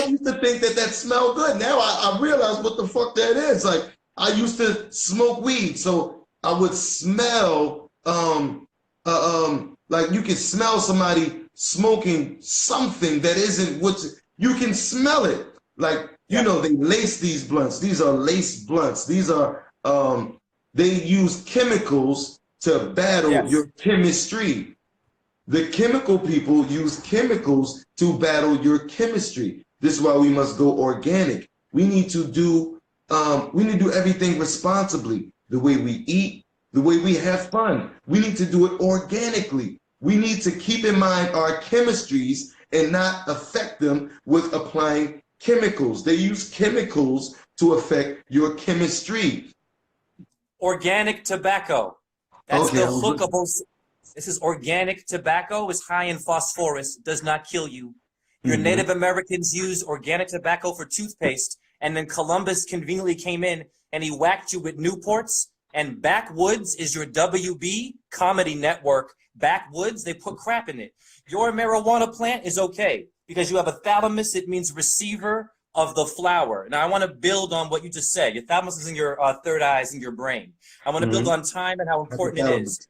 used to think that smelled good. Now I realize what the fuck that is. Like, I used to smoke weed, so I would smell, like you can smell somebody smoking something that isn't what you can smell it. Like, you know, they lace these blunts. These are laced blunts. These are, they use chemicals to battle your chemistry. The chemical people use chemicals to battle your chemistry. This is why we must go organic. We need to do everything responsibly. The way we eat, the way we have fun. We need to do it organically. We need to keep in mind our chemistries and not affect them with applying chemicals. They use chemicals to affect your chemistry. Organic tobacco. That's the hook of those. This is organic tobacco, is high in phosphorus, does not kill you. Your Native Americans used organic tobacco for toothpaste, and then Columbus conveniently came in and he whacked you with Newports. And Backwoods is your WB comedy network. Backwoods, they put crap in it. Your marijuana plant is okay because you have a thalamus. It means receiver of the flower. Now, I want to build on what you just said. Your thalamus is in your third eyes in your brain. I want to build on time and how important it is.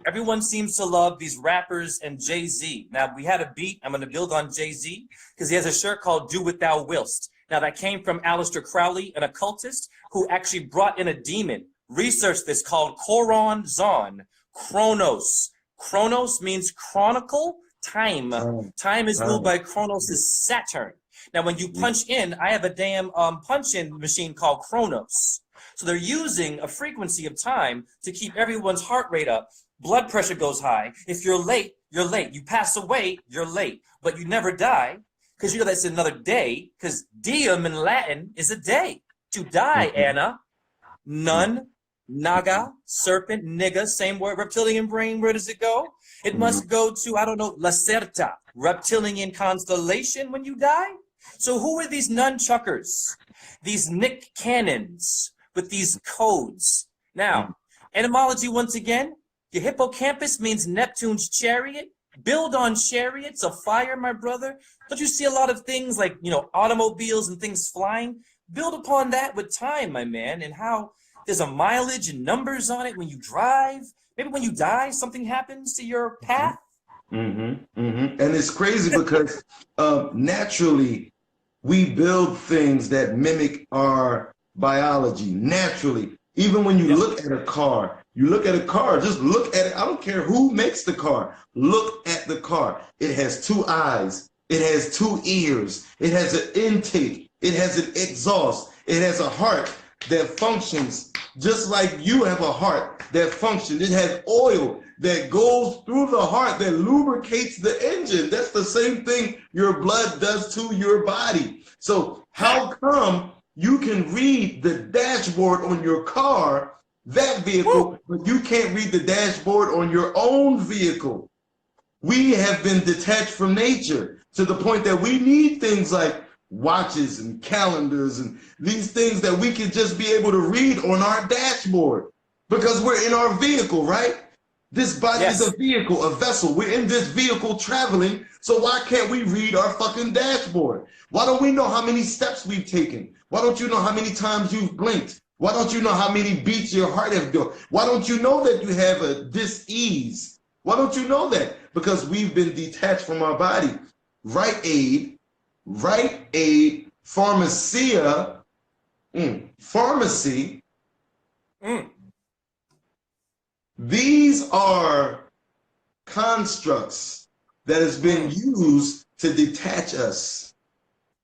Everyone seems to love these rappers and Jay-Z. Now, we had a beat. I'm going to build on Jay-Z because he has a shirt called Do What Thou Willst. Now, that came from Aleister Crowley, an occultist who actually brought in a demon. Research this, called Choron Zon, Chronos. Chronos means chronicle, time. Time is ruled by Chronos' Saturn. Now, when you punch in, I have a damn punch-in machine called Chronos. So they're using a frequency of time to keep everyone's heart rate up. Blood pressure goes high. If you're late, you're late. You pass away, you're late. But you never die, because you know that's another day, because diem in Latin is a day. To die, Anna. Nun, naga, serpent, nigga, same word. Reptilian brain, where does it go? It must go to, I don't know, Lacerta, reptilian constellation when you die. So who are these nunchuckers? These Nick Cannons with these codes. Now, etymology once again, your hippocampus means Neptune's chariot. Build on chariots of fire, my brother. Don't you see a lot of things like, you know, automobiles and things flying? Build upon that with time, my man, and how there's a mileage and numbers on it when you drive. Maybe when you die, something happens to your path. And it's crazy because naturally, we build things that mimic our biology naturally. Even when you look at a car, just look at it. I don't care who makes the car. Look at the car. It has two eyes. It has two ears. It has an intake. It has an exhaust. It has a heart that functions just like you have a heart that functions. It has oil that goes through the heart that lubricates the engine. That's the same thing your blood does to your body. So how come you can read the dashboard on your car, that vehicle, but you can't read the dashboard on your own vehicle? We have been detached from nature to the point that we need things like watches and calendars and these things that we can just be able to read on our dashboard because we're in our vehicle, right? This body is a vehicle, a vessel. We're in this vehicle traveling, so why can't we read our fucking dashboard? Why don't we know how many steps we've taken? Why don't you know how many times you've blinked? Why don't you know how many beats your heart have done? Why don't you know that you have a dis-ease? Why don't you know that? Because we've been detached from our body. Rite Aid, Pharmacia, pharmacy. These are constructs that has been used to detach us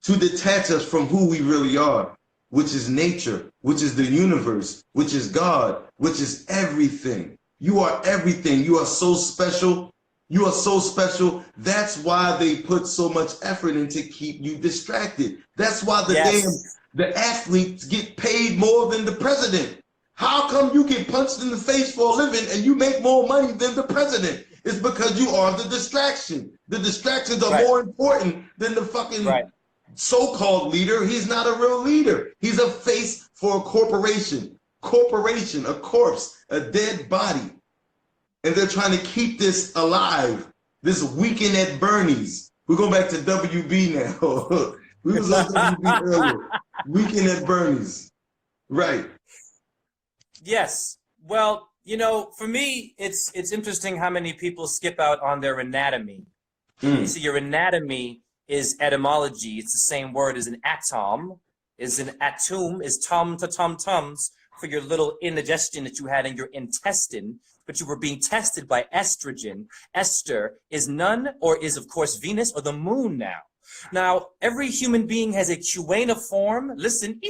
from who we really are, which is nature, which is the universe, which is God, which is everything. You are everything. You are so special. You are so special. That's why they put so much effort in to keep you distracted. That's why the athletes get paid more than the president. How come you get punched in the face for a living and you make more money than the president? It's because you are the distraction. The distractions are more important than the fucking so-called leader. He's not a real leader. He's a face for a corporation. corporation, a corpse, a dead body. And they're trying to keep this alive. This Weekend at Bernie's. We're going back to WB now. We was on WB earlier. Weekend at Bernie's. Right. Yes. Well, you know, for me, it's interesting how many people skip out on their anatomy. You see, your anatomy is etymology. It's the same word as an atom. Is an atum, is tum to tum-tums for your little indigestion that you had in your intestine, but you were being tested by estrogen. Esther is none, or is, of course, Venus or the moon now. Now, every human being has a cuneiform. Listen,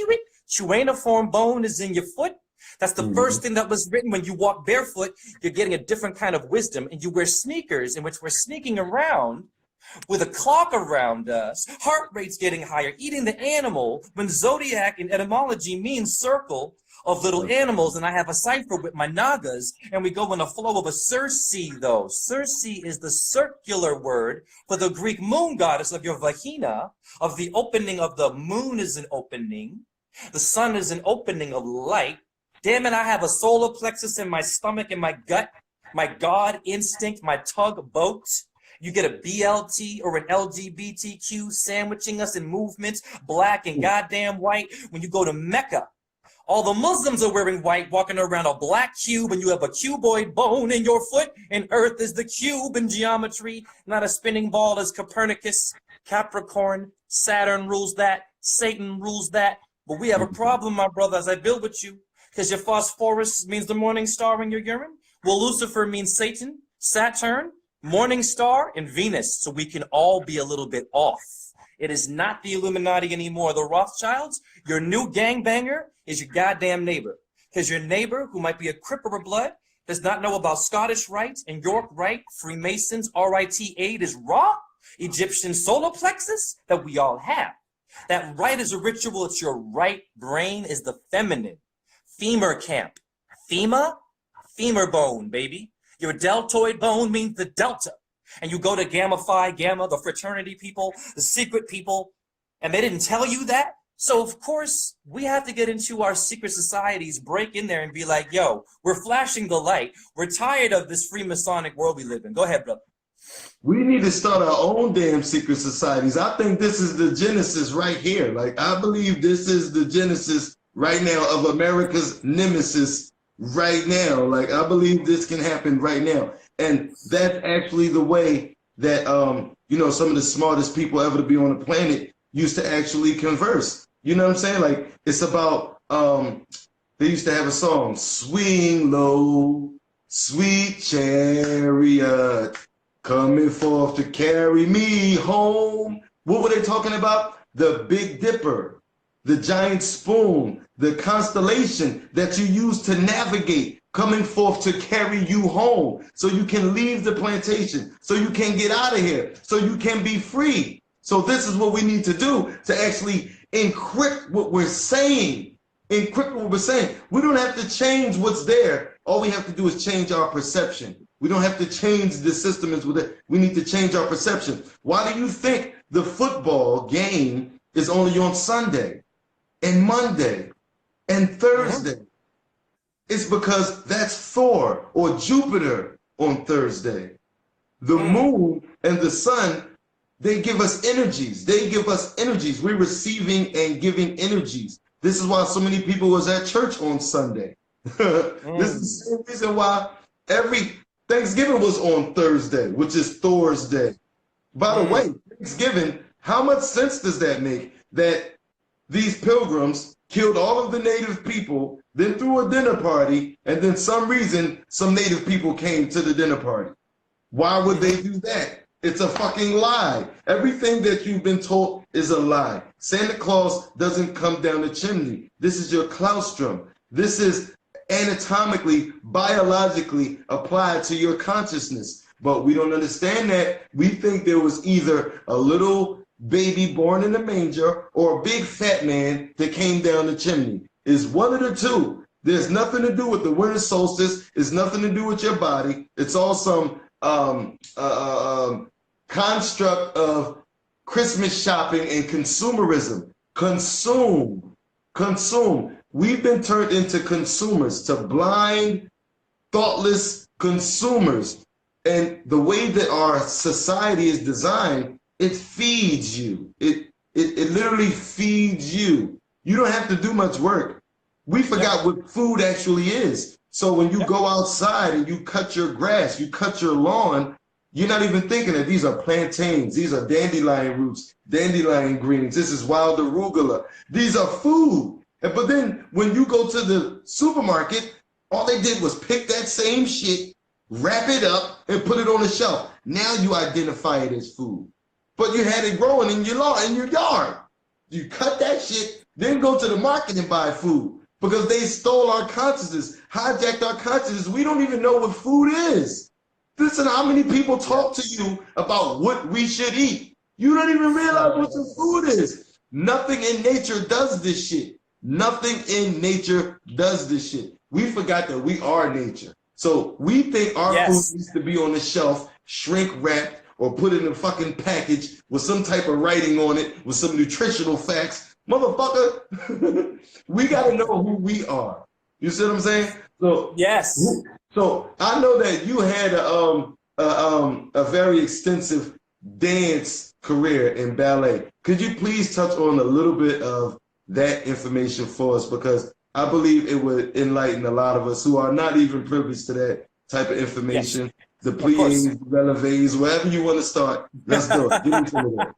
cuneiform bone is in your foot. That's the first thing that was written. When you walk barefoot, you're getting a different kind of wisdom, and you wear sneakers in which we're sneaking around with a clock around us, heart rate's getting higher, eating the animal, when zodiac in etymology means circle of little animals, and I have a cipher with my nagas, and we go in the flow of a Circe, though. Circe is the circular word for the Greek moon goddess of your vagina, of the opening of the moon is an opening, the sun is an opening of light. Damn it, I have a solar plexus in my stomach and my gut, my God instinct, my tugboat. You get a BLT or an LGBTQ sandwiching us in movements, black and goddamn white. When you go to Mecca, all the Muslims are wearing white, walking around a black cube, and you have a cuboid bone in your foot, and Earth is the cube in geometry, not a spinning ball as Copernicus. Capricorn, Saturn rules that, Satan rules that. But we have a problem, my brother, as I build with you, because your phosphorus means the morning star in your urine. Well, Lucifer means Satan, Saturn, morning star, and Venus, so we can all be a little bit off. It is not the Illuminati anymore. The Rothschilds, your new gangbanger is your goddamn neighbor. Because your neighbor, who might be a Crip or a Blood, does not know about Scottish Rite and York Rite, Freemasons, RIT aid is raw, Egyptian solar plexus that we all have. That right is a ritual. It's your right brain is the feminine. Femur camp. Femur bone, baby. Your deltoid bone means the delta. And you go to Gamma Phi Gamma, the fraternity people, the secret people, and they didn't tell you that? So, of course, we have to get into our secret societies, break in there and be like, yo, we're flashing the light. We're tired of this Freemasonic world we live in. Go ahead, brother. We need to start our own damn secret societies. I think this is the genesis right here. Like, I believe this is the genesis right now of America's nemesis right now. Like, I believe this can happen right now. And that's actually the way that, you know, some of the smartest people ever to be on the planet used to actually converse. You know what I'm saying? Like, it's about, they used to have a song, swing low, sweet chariot, coming forth to carry me home. What were they talking about? The Big Dipper, the giant spoon, the constellation that you use to navigate, coming forth to carry you home so you can leave the plantation, so you can get out of here, so you can be free. So this is what we need to do to actually encrypt what we're saying. Encrypt what we're saying. We don't have to change what's there. All we have to do is change our perception. We don't have to change the system as with it. We need to change our perception. Why do you think the football game is only on Sunday and Monday and Thursday? It's because that's Thor or Jupiter on Thursday. The moon and the sun, they give us energies. They give us energies. We're receiving and giving energies. This is why so many people was at church on Sunday. This is the same reason why every Thanksgiving was on Thursday, which is Thor's day. By the way, Thanksgiving, how much sense does that make? That these pilgrims killed all of the native people, then threw a dinner party, and then some reason some native people came to the dinner party. Why would they do that? It's a fucking lie. Everything that you've been told is a lie. Santa Claus doesn't come down the chimney. This is your claustrum. This is anatomically, biologically applied to your consciousness. But we don't understand that. We think there was either a little baby born in a manger or a big fat man that came down the chimney. It's one of the two. There's nothing to do with the winter solstice. It's nothing to do with your body. It's all some construct of Christmas shopping and consumerism. Consume. we've been turned into consumers, to blind, thoughtless consumers. And the way that our society is designed, it feeds you. It literally feeds you. You don't have to do much work. We forgot what food actually is. So when you go outside and you cut your grass, you cut your lawn, you're not even thinking that these are plantains, these are dandelion roots, dandelion greens, this is wild arugula. These are food. But then when you go to the supermarket, all they did was pick that same shit, wrap it up, and put it on the shelf. Now you identify it as food. But you had it growing in your lawn, in your yard. You cut that shit, then go to the market and buy food. Because they stole our consciousness, hijacked our consciousness. We don't even know what food is. Listen, how many people talk to you about what we should eat? You don't even realize what your food is. Nothing in nature does this shit. Nothing in nature does this shit. We forgot that we are nature. So we think our food needs to be on the shelf, shrink wrapped, or put it in a fucking package with some type of writing on it, with some nutritional facts. Motherfucker, we gotta know who we are. You see what I'm saying? So yes. So I know that you had a very extensive dance career in ballet. Could you please touch on a little bit of that information for us? Because I believe it would enlighten a lot of us who are not even privileged to that type of information. Yes. The pliés, releves, wherever you want to start, let's go. Give me some of that.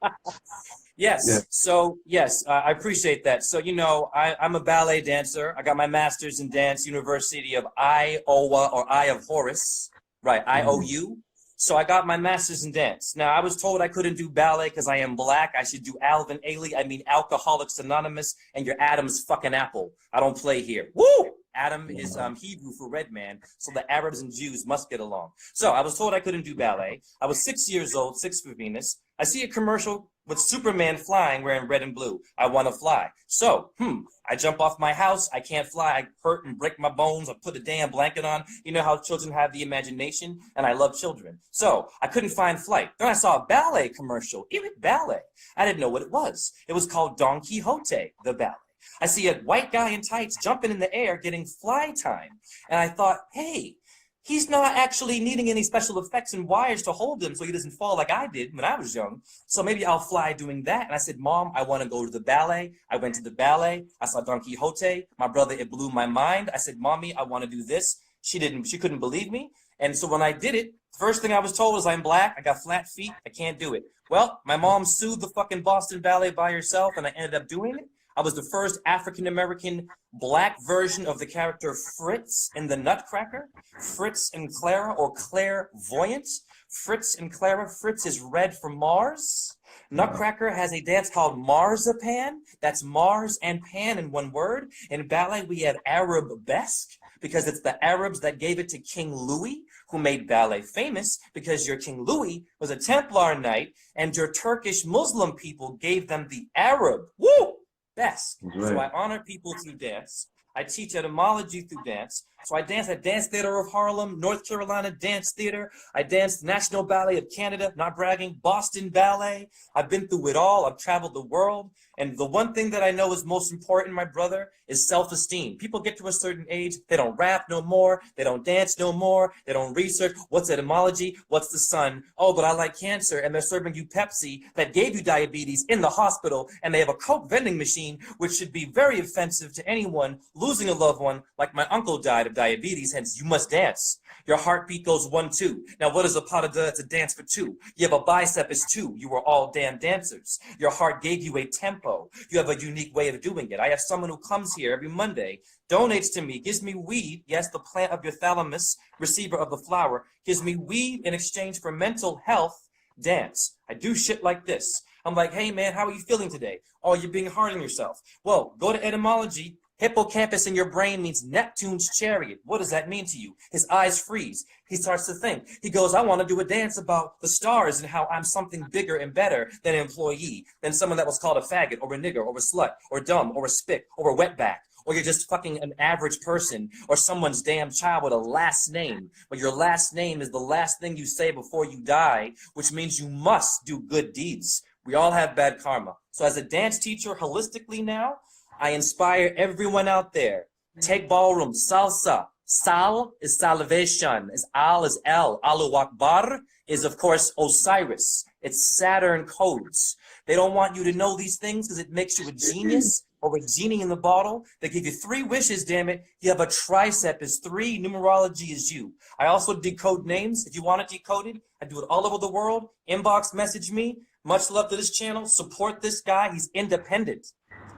Yes. Yeah. So, yes, I appreciate that. So, you know, I'm a ballet dancer. I got my master's in dance, University of Iowa, or Eye of Horus, right, IOU. So I got my master's in dance. Now, I was told I couldn't do ballet because I am black. I should do Alvin Ailey. I mean, Alcoholics Anonymous, and your Adam's fucking apple. I don't play here. Woo! Adam is Hebrew for red man, so the Arabs and Jews must get along. So I was told I couldn't do ballet. I was 6 years old, 6 for Venus. I see a commercial with Superman flying wearing red and blue. I want to fly. So, I jump off my house. I can't fly. I hurt and break my bones. I put a damn blanket on. You know how children have the imagination, and I love children. So I couldn't find flight. Then I saw a ballet commercial. Even ballet. I didn't know what it was. It was called Don Quixote, the ballet. I see a white guy in tights jumping in the air getting fly time. And I thought, hey, he's not actually needing any special effects and wires to hold him so he doesn't fall like I did when I was young. So maybe I'll fly doing that. And I said, Mom, I want to go to the ballet. I went to the ballet. I saw Don Quixote. My brother, it blew my mind. I said, Mommy, I want to do this. She couldn't believe me. And so when I did it, the first thing I was told was I'm black. I got flat feet. I can't do it. Well, my mom sued the fucking Boston Ballet by herself, and I ended up doing it. I was the first African-American black version of the character Fritz in the Nutcracker. Fritz and Clara, or clairvoyant. Fritz and Clara. Fritz is red from Mars. Nutcracker has a dance called Marzipan. That's Mars and Pan in one word. In ballet, we have Arabesque because it's the Arabs that gave it to King Louis, who made ballet famous because your King Louis was a Templar knight and your Turkish Muslim people gave them the Arab. Woo! Best. Right. So I honor people through dance. I teach etymology through dance. So I dance at Dance Theater of Harlem, North Carolina Dance Theater. I danced National Ballet of Canada, not bragging, Boston Ballet. I've been through it all. I've traveled the world. And the one thing that I know is most important, my brother, is self-esteem. People get to a certain age, they don't rap no more, they don't dance no more, they don't research what's etymology, what's the sun. Oh, but I like cancer, and they're serving you Pepsi that gave you diabetes in the hospital, and they have a Coke vending machine, which should be very offensive to anyone losing a loved one, like my uncle died of diabetes, hence you must dance. Your heartbeat goes 1, 2. Now what is a pas de deux? It's a dance for 2. You have a bicep is 2. You were all damn dancers. Your heart gave you a tempo. You have a unique way of doing it. I have someone who comes here every Monday, donates to me, gives me weed, yes, the plant of your thalamus, receiver of the flower, gives me weed in exchange for mental health, dance. I do shit like this. I'm like, hey man, how are you feeling today? Oh, you're being hard on yourself. Well, go to etymology. Hippocampus in your brain means Neptune's chariot. What does that mean to you? His eyes freeze. He starts to think. He goes, I want to do a dance about the stars and how I'm something bigger and better than an employee, than someone that was called a faggot or a nigger or a slut or dumb or a spick or a wetback. Or you're just fucking an average person or someone's damn child with a last name. But your last name is the last thing you say before you die, which means you must do good deeds. We all have bad karma. So as a dance teacher holistically now, I inspire everyone out there. Take ballroom, salsa. Sal is salivation, is Al is El. Alu Akbar is, of course, Osiris. It's Saturn codes. They don't want you to know these things because it makes you a genius or a genie in the bottle. They give you 3 wishes, damn it. You have a tricep is 3, numerology is you. I also decode names. If you want it decoded, I do it all over the world. Inbox message me. Much love to this channel. Support this guy. He's independent.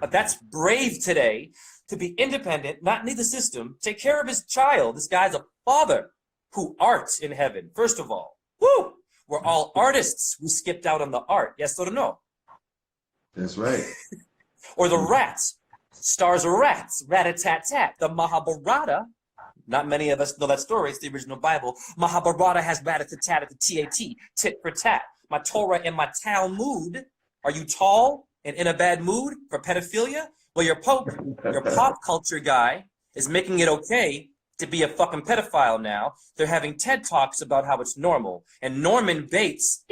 But that's brave today to be independent, not need the system, take care of his child. This guy's a father who arts in heaven. First of all, woo! We're all artists. We skipped out on the art. Yes or no? That's right. Or the rats. Stars are rats. Rat-a-tat-tat. The Mahabharata, not many of us know that story. It's the original Bible. Mahabharata has rat-a-tat-tat at the T-A-T, tit for tat. My Torah and my Talmud. Are you tall and in a bad mood for pedophilia? Well, your Pope, your pop culture guy, is making it okay to be a fucking pedophile now. They're having TED Talks about how it's normal. And Norman Bates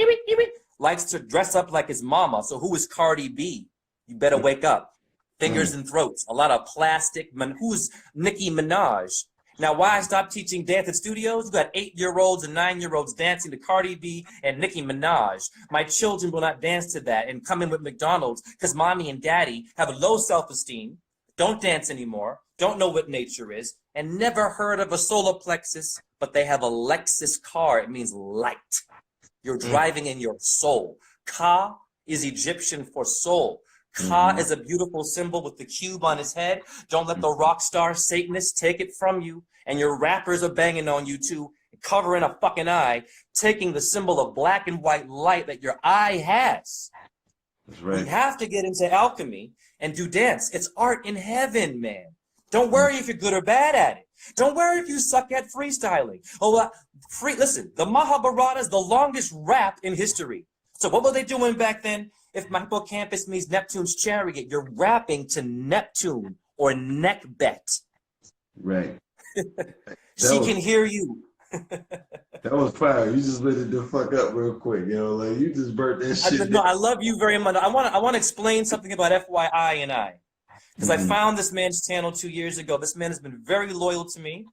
likes to dress up like his mama. So who is Cardi B? You better wake up. Fingers and throats. A lot of plastic. Who's Nicki Minaj? Now, why I stopped teaching dance at studios? You got 8-year-olds and 9-year-olds dancing to Cardi B and Nicki Minaj. My children will not dance to that and come in with McDonald's because mommy and daddy have a low self-esteem, don't dance anymore, don't know what nature is, and never heard of a solar plexus, but they have a Lexus car. It means light. You're driving in your soul. Ka is Egyptian for soul. Ka is a beautiful symbol with the cube on his head. Don't let the rock star Satanists take it from you. And your rappers are banging on you too, covering a fucking eye, taking the symbol of black and white light that your eye has. That's right. We have to get into alchemy and do dance. It's art in heaven, man. Don't worry if you're good or bad at it. Don't worry if you suck at freestyling. Listen, the Mahabharata is the longest rap in history. So what were they doing back then? If my hippocampus means Neptune's chariot, you're rapping to Neptune or Neckbet. Right. She can hear you. That was fire. You just lit it the fuck up real quick. You know, like you just burnt that shit. No, I love you very much. I want to explain something about FYI and I. Because I found this man's channel 2 years ago. This man has been very loyal to me.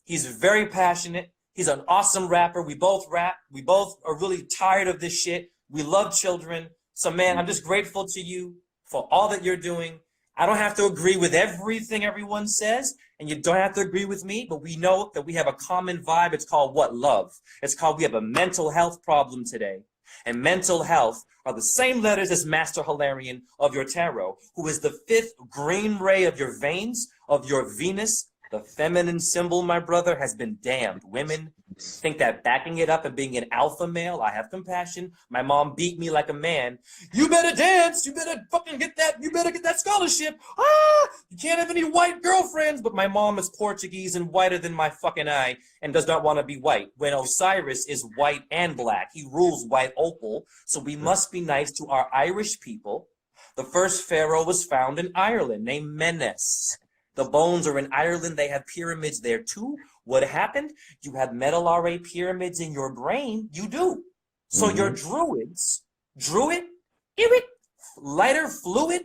He's very passionate. He's an awesome rapper. We both rap. We both are really tired of this shit. We love children. So, man, I'm just grateful to you for all that you're doing. I don't have to agree with everything everyone says, and you don't have to agree with me, but we know that we have a common vibe. It's called what? Love. It's called we have a mental health problem today. And mental health are the same letters as Master Hilarion of your tarot, who is the 5th green ray of your veins, of your Venus. The feminine symbol, my brother, has been damned. Women think that backing it up and being an alpha male, I have compassion. My mom beat me like a man. You better dance. You better fucking get that. You better get that scholarship. You can't have any white girlfriends. But my mom is Portuguese and whiter than my fucking eye and does not want to be white. When Osiris is white and black, he rules white opal. So we must be nice to our Irish people. The first pharaoh was found in Ireland named Menes. The bones are in Ireland. They have pyramids there too. What happened? You have medullary pyramids in your brain. You do. So your druid, lighter fluid,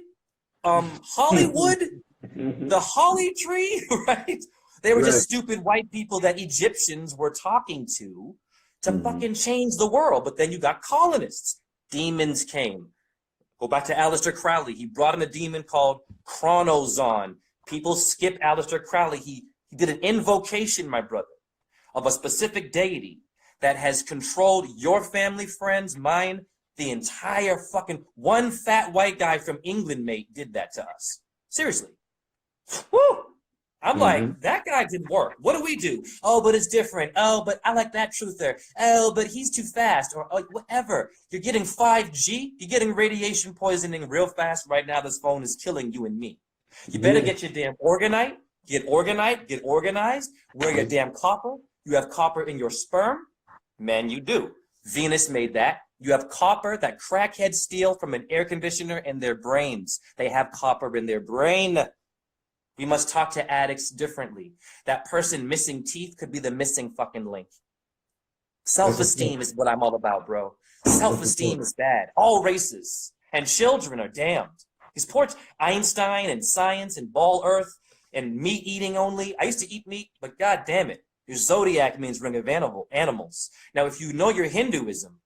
Hollywood, the holly tree, right? They were just stupid white people that Egyptians were talking to fucking change the world. But then you got colonists. Demons came. Go back to Aleister Crowley. He brought in a demon called Chronozon. People skip Aleister Crowley. He did an invocation, my brother, of a specific deity that has controlled your family, friends, mine, the entire fucking one fat white guy from England, mate, did that to us. Seriously. Woo! I'm like, that guy didn't work. What do we do? Oh, but it's different. Oh, but I like that truther. Oh, but he's too fast. Or whatever. You're getting 5G. You're getting radiation poisoning real fast right now. This phone is killing you and me. You better get your damn organite, get organized, wear your damn copper. You have copper in your sperm. Man, you do. Venus made that. You have copper that crackheads steal from an air conditioner in their brains. They have copper in their brain. We must talk to addicts differently. That person missing teeth could be the missing fucking link. Self-esteem is what I'm all about, bro. Self-esteem is bad. All races and children are damned. These poor Einstein and science and ball earth and meat eating only. I used to eat meat, but god damn it. Your zodiac means ring of animals. Now, if you know your Hinduism,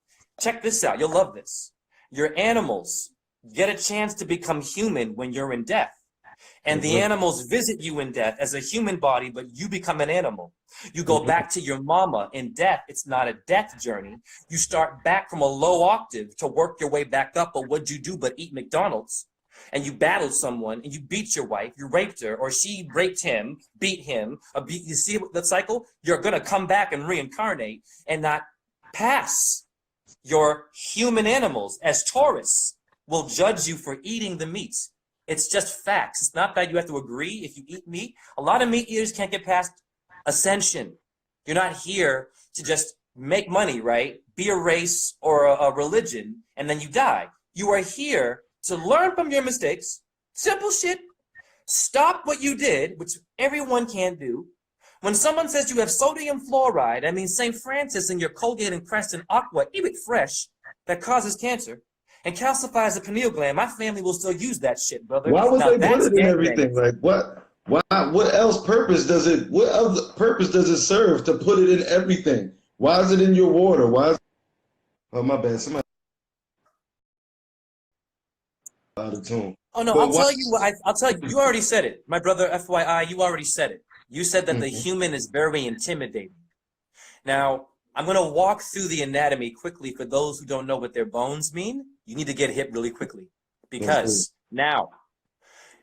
check this out. You'll love this. Your animals get a chance to become human when you're in death. And the animals visit you in death as a human body, but you become an animal. You go back to your mama in death. It's not a death journey. You start back from a low octave to work your way back up. But what'd you do but eat McDonald's? And you battled someone, and you beat your wife, you raped her, or she raped him, beat him. You see the cycle? You're going to come back and reincarnate and not pass. Your human animals, as Taurus, will judge you for eating the meat. It's just facts. It's not that you have to agree if you eat meat. A lot of meat eaters can't get past ascension. You're not here to just make money, right? Be a race or a religion, and then you die. You are here to learn from your mistakes. Simple shit. Stop what you did, which everyone can do. When someone says you have sodium fluoride, I mean St. Francis in your Colgate and Crest and Aqua, eat it fresh, that causes cancer and calcifies the pineal gland. My family will still use that shit, brother. Why would Now, they put that's it in gangbang. everything? Like what? Why? What else purpose does it? What other purpose does it serve to put it in everything? Why is it in your water? Why? Oh, my bad. Somebody out of tune. Oh no, But I'll why- tell you what I'll tell you. You already said it. My brother, FYI, you already said it. You said that the human is very intimidating. Now, I'm going to walk through the anatomy quickly for those who don't know what their bones mean. You need to get hit really quickly. Because now,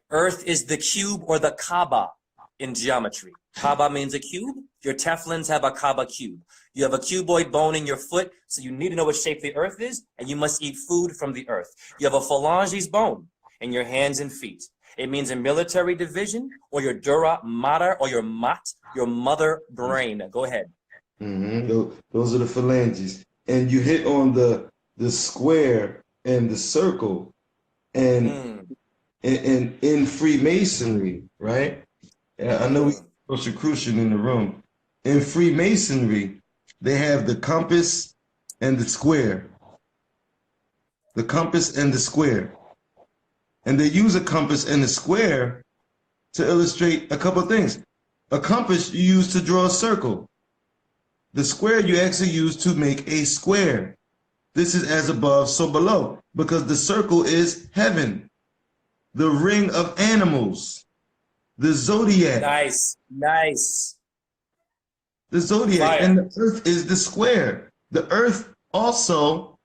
Earth is the cube or the Kaaba in geometry. Kaaba means a cube. Your Teflons have a Kaaba cube. You have a cuboid bone in your foot, so you need to know what shape the Earth is, and you must eat food from the Earth. You have a phalanges bone in your hands and feet. It means a military division, or your dura mater, or your mat, your mother brain. Go ahead. Those are the phalanges, and you hit on the square and the circle, and in Freemasonry, right? Yeah, I know we Rosicrucian in the room. In Freemasonry, they have the compass and the square. The compass and the square. And they use a compass and a square to illustrate a couple of things. A compass you use to draw a circle. The square you actually use to make a square. This is as above, so below, because the circle is heaven, the ring of animals, the zodiac. Nice, nice. The zodiac. Fire. And the earth is the square. The earth also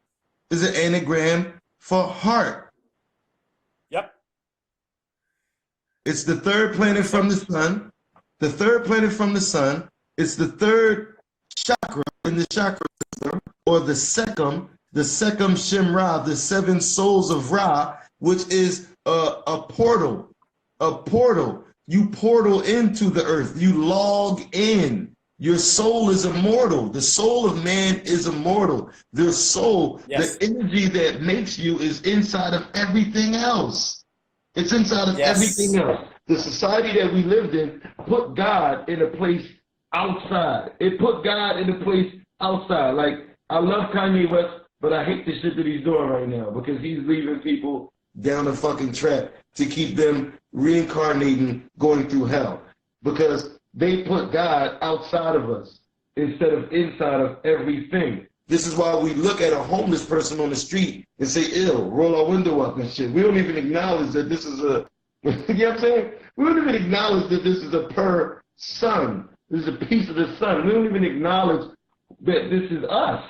is an anagram for heart. Yep. It's the third planet from the sun. The third planet from the sun. It's the third chakra in the chakra system, or the Sekhem Shem Ra, the seven souls of Ra, which is a portal. A portal. You portal into the earth. You log in. Your soul is immortal. The soul of man is immortal. The soul, Yes. the energy that makes you is inside of everything else. It's inside of Yes. everything else. The society that we lived in put God in a place outside. It put God in a place outside. Like, I love Kanye West, but I hate the shit that he's doing right now because he's leaving people down a fucking trap to keep them reincarnating, going through hell. Because they put God outside of us instead of inside of everything. This is why we look at a homeless person on the street and say, ill, roll our window up and shit. We don't even acknowledge that this is a, you know what I'm saying? We don't even acknowledge that this is a per sun. This is a piece of the sun. We don't even acknowledge that this is us.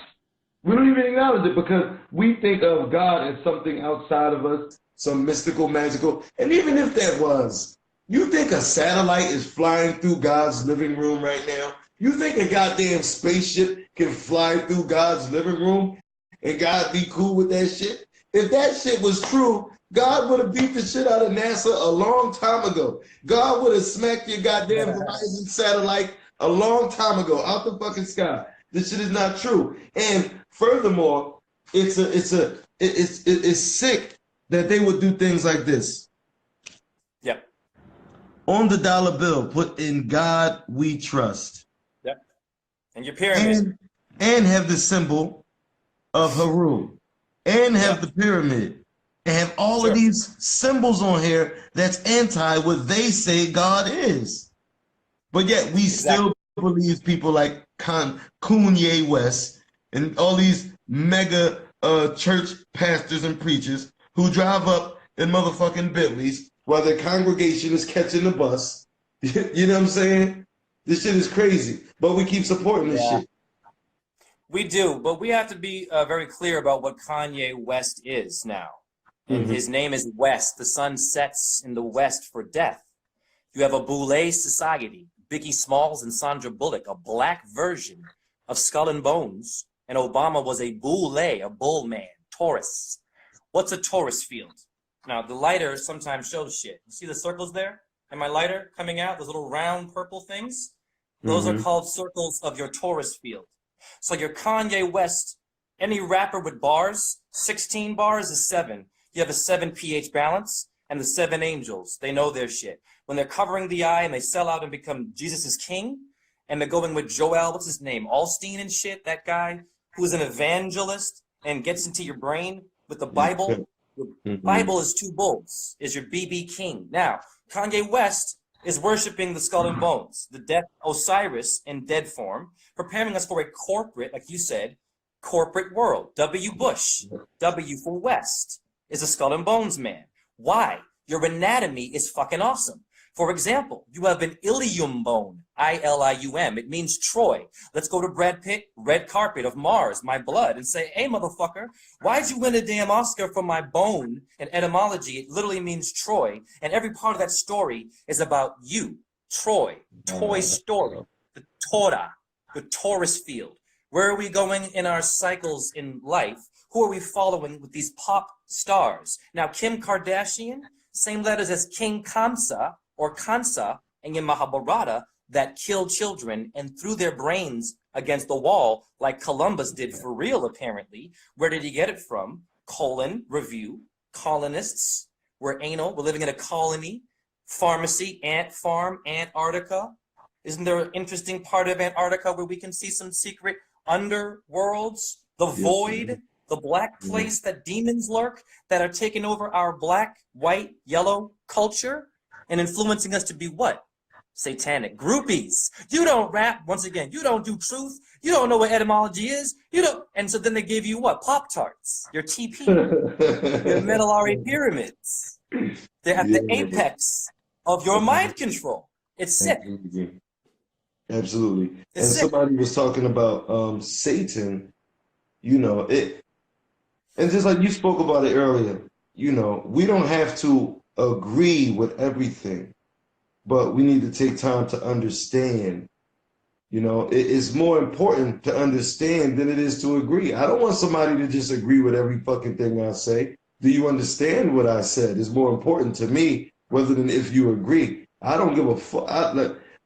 We don't even acknowledge it because we think of God as something outside of us, some mystical, magical. And even if that was, you think a satellite is flying through God's living room right now? You think a goddamn spaceship can fly through God's living room and God be cool with that shit? If that shit was true, God would have beat the shit out of NASA a long time ago. God would have smacked your goddamn Verizon satellite a long time ago out the fucking sky. This shit is not true. And furthermore, it's sick that they would do things like this. Yep. On the dollar bill, put "In God We Trust." Yep. And your pyramid. And have the symbol of Haru. And have the pyramid. and have all of these symbols on here that's anti what they say God is. But yet we still believe people like Kanye West and all these mega church pastors and preachers who drive up in motherfucking Bentleys while their congregation is catching the bus. You know what I'm saying? This shit is crazy, but we keep supporting this shit. We do, but we have to be very clear about what Kanye West is now. And his name is West. The sun sets in the west for death. You have a Boule society, Biggie Smalls and Sandra Bullock, a black version of Skull and Bones. And Obama was a Boule, a bull man, Taurus. What's a Taurus field? Now, the lighter sometimes shows shit. You see the circles there? And my lighter coming out, those little round purple things? Those are called circles of your Taurus field. So your Kanye West, any rapper with bars, 16 bars is 7. You have a 7 pH balance, and the 7 angels, they know their shit. When they're covering the eye and they sell out and become Jesus is king, and they're going with Joel, what's his name, Alstein and shit, that guy who's an evangelist and gets into your brain with the Bible. The Bible is 2 bulls, is your BB king. Now, Kanye West is worshiping the Skull and Bones, the death Osiris in dead form, preparing us for a corporate, like you said, corporate world. W. Bush, W for West, is a Skull and Bones man. Why? Your anatomy is fucking awesome. For example, you have an ilium bone, I-L-I-U-M. It means Troy. Let's go to Brad Pitt, red carpet of Mars, my blood, and say, hey, motherfucker, why'd you win a damn Oscar for my bone? And etymology, it literally means Troy. And every part of that story is about you, Troy, Toy Story, the Torah, the Taurus field. Where are we going in our cycles in life? Who are we following with these pop stars? Now, Kim Kardashian, same letters as King Kamsa or Kansa in your Mahabharata that killed children and threw their brains against the wall like Columbus did for real, apparently. Where did he get it from? Review, colonists, we're anal, we're living in a colony, pharmacy, ant farm, Antarctica. Isn't there an interesting part of Antarctica where we can see some secret underworlds? The void, the black place that demons lurk that are taking over our black, white, yellow culture and influencing us to be what? Satanic groupies. You don't rap. Once again, you don't do truth. You don't know what etymology is. You don't. And so then they give you what? Pop-Tarts, your TP, your medullary pyramids. They're at the apex of your mind control. It's sick. Absolutely. It's and sick. Somebody was talking about Satan, you know, it, and just like you spoke about it earlier, you know, we don't have to agree with everything, but we need to take time to understand. You know, it's more important to understand than it is to agree. I don't want somebody to just agree with every fucking thing I say. Do you understand what I said? It's more important to me rather than if you agree. I don't give a fuck.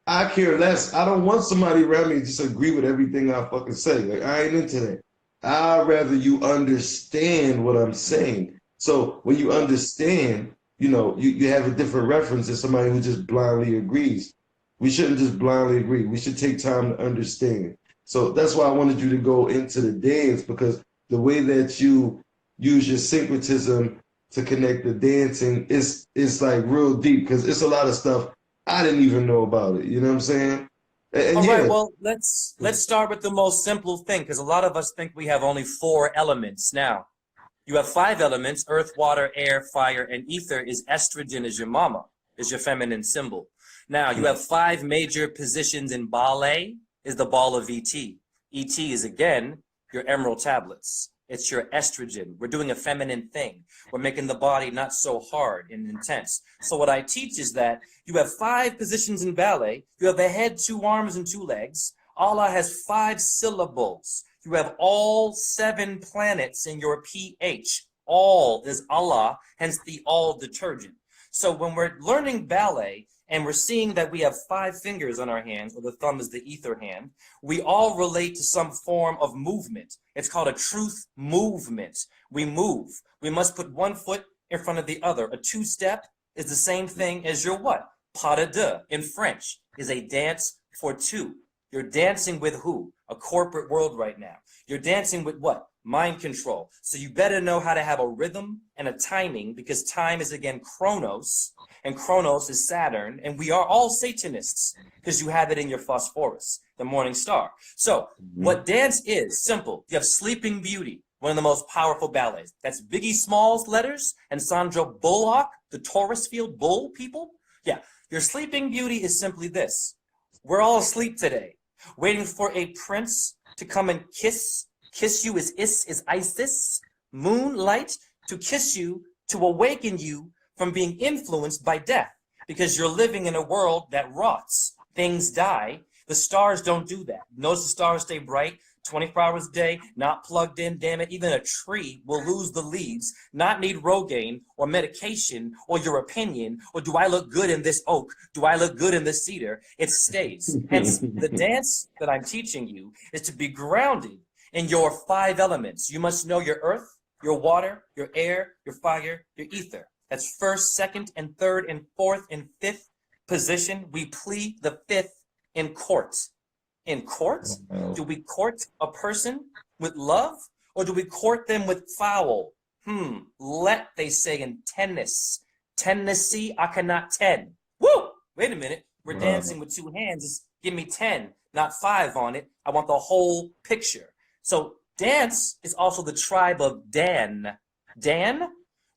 I care less. I don't want somebody around me to just agree with everything I fucking say. Like, I ain't into that. I'd rather you understand what I'm saying. So when you understand, you know, you have a different reference than somebody who just blindly agrees. We shouldn't just blindly agree. We should take time to understand. So that's why I wanted you to go into the dance, because the way that you use your syncretism to connect the dancing is like real deep, because it's a lot of stuff I didn't even know about it. You know what I'm saying? And All right, well, let's start with the most simple thing, because a lot of us think we have only 4 elements. Now, you have 5 elements: earth, water, air, fire, and ether. Is estrogen is your mama, is your feminine symbol. Now, you have 5 major positions in ballet, is the ball of ET. ET is, again, your emerald tablets. It's your estrogen. We're doing a feminine thing. We're making the body not so hard and intense. So what I teach is that you have 5 positions in ballet. You have a head, 2 arms, and 2 legs. Allah has 5 syllables. You have all 7 planets in your pH. All is Allah, hence the all detergent. So when we're learning ballet, and we're seeing that we have 5 fingers on our hands, or the thumb is the ether hand, we all relate to some form of movement. It's called a truth movement. We move. We must put one foot in front of the other. A 2-step is the same thing as your what? Pas de deux in French is a dance for 2. You're dancing with who? A corporate world right now. You're dancing with what? Mind control. So you better know how to have a rhythm and a timing, because time is again Chronos, and Chronos is Saturn, and we are all Satanists because you have it in your phosphorus, the morning star. So what dance is, simple. You have Sleeping Beauty, one of the most powerful ballets. That's Biggie Smalls' letters and Sandra Bullock, the Taurus field bull people. Yeah, your Sleeping Beauty is simply this. We're all asleep today, waiting for a prince to come and kiss you is Isis, moonlight, to kiss you, to awaken you from being influenced by death, because you're living in a world that rots. Things die. The stars don't do that. Notice the stars stay bright 24 hours a day, not plugged in, damn it. Even a tree will lose the leaves, not need Rogaine or medication or your opinion, or do I look good in this oak? Do I look good in this cedar? It stays. Hence, the dance that I'm teaching you is to be grounded in your 5 elements. You must know your earth, your water, your air, your fire, your ether. That's first, second, and third, and fourth, and fifth position. We plead the fifth in court. In court? Do we court a person with love, or do we court them with foul? Let, they say in tennis. Tennessee, I cannot 10. Woo! Wait a minute. We're dancing with 2 hands. Just give me 10, not 5 on it. I want the whole picture. So dance is also the tribe of Dan. Dan?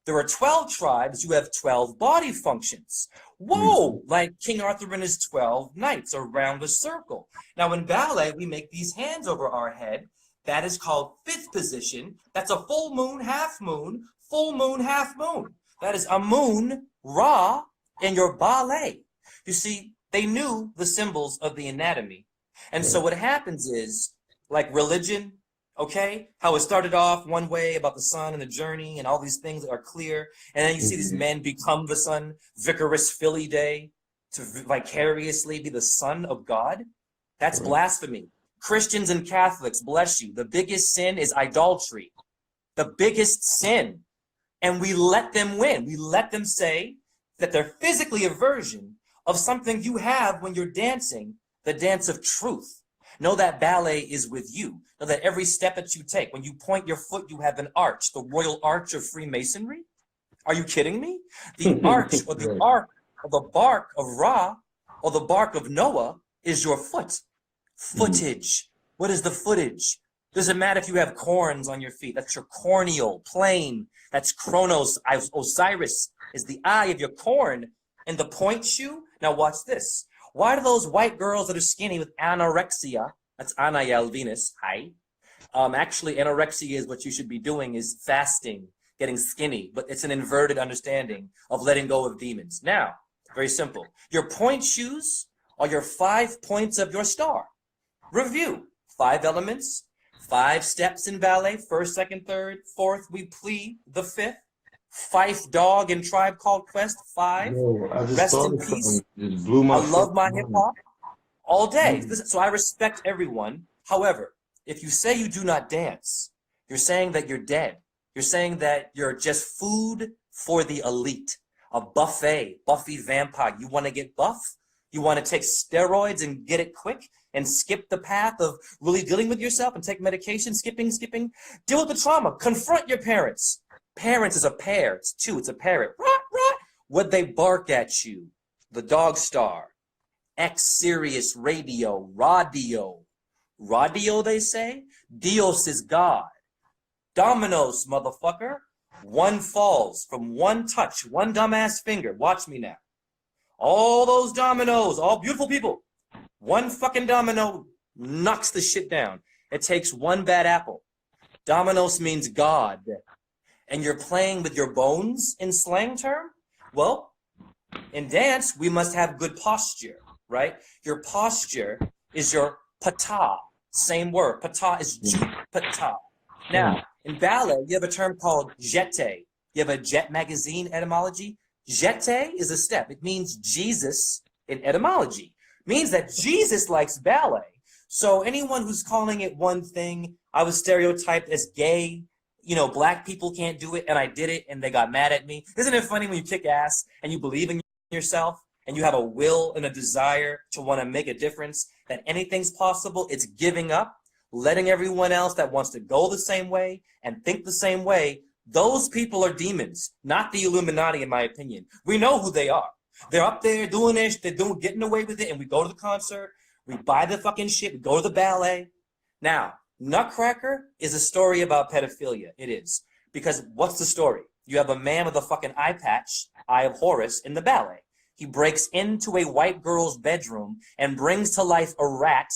There are 12 tribes. You have 12 body functions. Whoa! Like King Arthur and his 12 knights around a circle. Now in ballet, we make these hands over our head. That is called 5th position. That's a full moon, half moon, full moon, half moon. That is a moon, Ra, in your ballet. You see, they knew the symbols of the anatomy. And so what happens is, like religion, okay? How it started off one way about the sun and the journey and all these things that are clear. And then you see these men become the sun, Vicarus Filii Day, to vicariously be the son of God. That's blasphemy. Christians and Catholics, bless you. The biggest sin is idolatry. The biggest sin. And we let them win. We let them say that they're physically a version of something you have when you're dancing, the dance of truth. Know that ballet is with you. Know that every step that you take, when you point your foot, you have an arch, the royal arch of Freemasonry. Are you kidding me? The arch or the arc or the bark of Ra or the bark of Noah is your foot. Footage. What is the footage? Doesn't matter if you have corns on your feet. That's your corneal plane. That's Chronos. Osiris is the eye of your corn. And the point shoe, now watch this. Why do those white girls that are skinny with anorexia, that's Anael Venus, hi. Actually, anorexia is what you should be doing is fasting, getting skinny, but it's an inverted understanding of letting go of demons. Now, very simple. Your point shoes are your 5 points of your star. Review. 5 elements, 5 steps in ballet, first, second, third, fourth, we plead the 5th. Fife Dog and Tribe Called Quest, 5. Rest in peace. I love my hip hop all day. So I respect everyone. However, if you say you do not dance, you're saying that you're dead. You're saying that you're just food for the elite, a buffet, Buffy vampire. You want to get buff? You want to take steroids and get it quick and skip the path of really dealing with yourself and take medication, skipping? Deal with the trauma. Confront your parents. Parents is a pair. It's 2. It's a parrot. Rah, rah. Would they bark at you? The dog star. X Sirius Radio. Radio. Radio, they say? Dios is God. Dominoes, motherfucker. 1 falls from 1 touch, 1 dumbass finger. Watch me now. All those dominoes, all beautiful people. 1 fucking domino knocks the shit down. It takes 1 bad apple. Dominos means God. And you're playing with your bones in slang term? Well, in dance, we must have good posture, right? Your posture is your pata. Same word. Pata is pata. Now, in ballet, you have a term called jete. You have a Jet magazine etymology. Jete is a step. It means Jesus in etymology. It means that Jesus likes ballet. So anyone who's calling it one thing, I was stereotyped as gay, you know, black people can't do it, and I did it, and they got mad at me. Isn't it funny when you kick ass and you believe in yourself and you have a will and a desire to want to make a difference, that anything's possible? It's giving up letting everyone else that wants to go the same way and think the same way, those people are demons, not the Illuminati, in my opinion. We know who they are. They're up there doing this, getting away with it, and we go to the concert, we buy the fucking shit, we go to the ballet. Now, Nutcracker is a story about pedophilia. It is. Because what's the story? You have a man with a fucking eye patch, Eye of Horus, in the ballet. He breaks into a white girl's bedroom and brings to life a rat.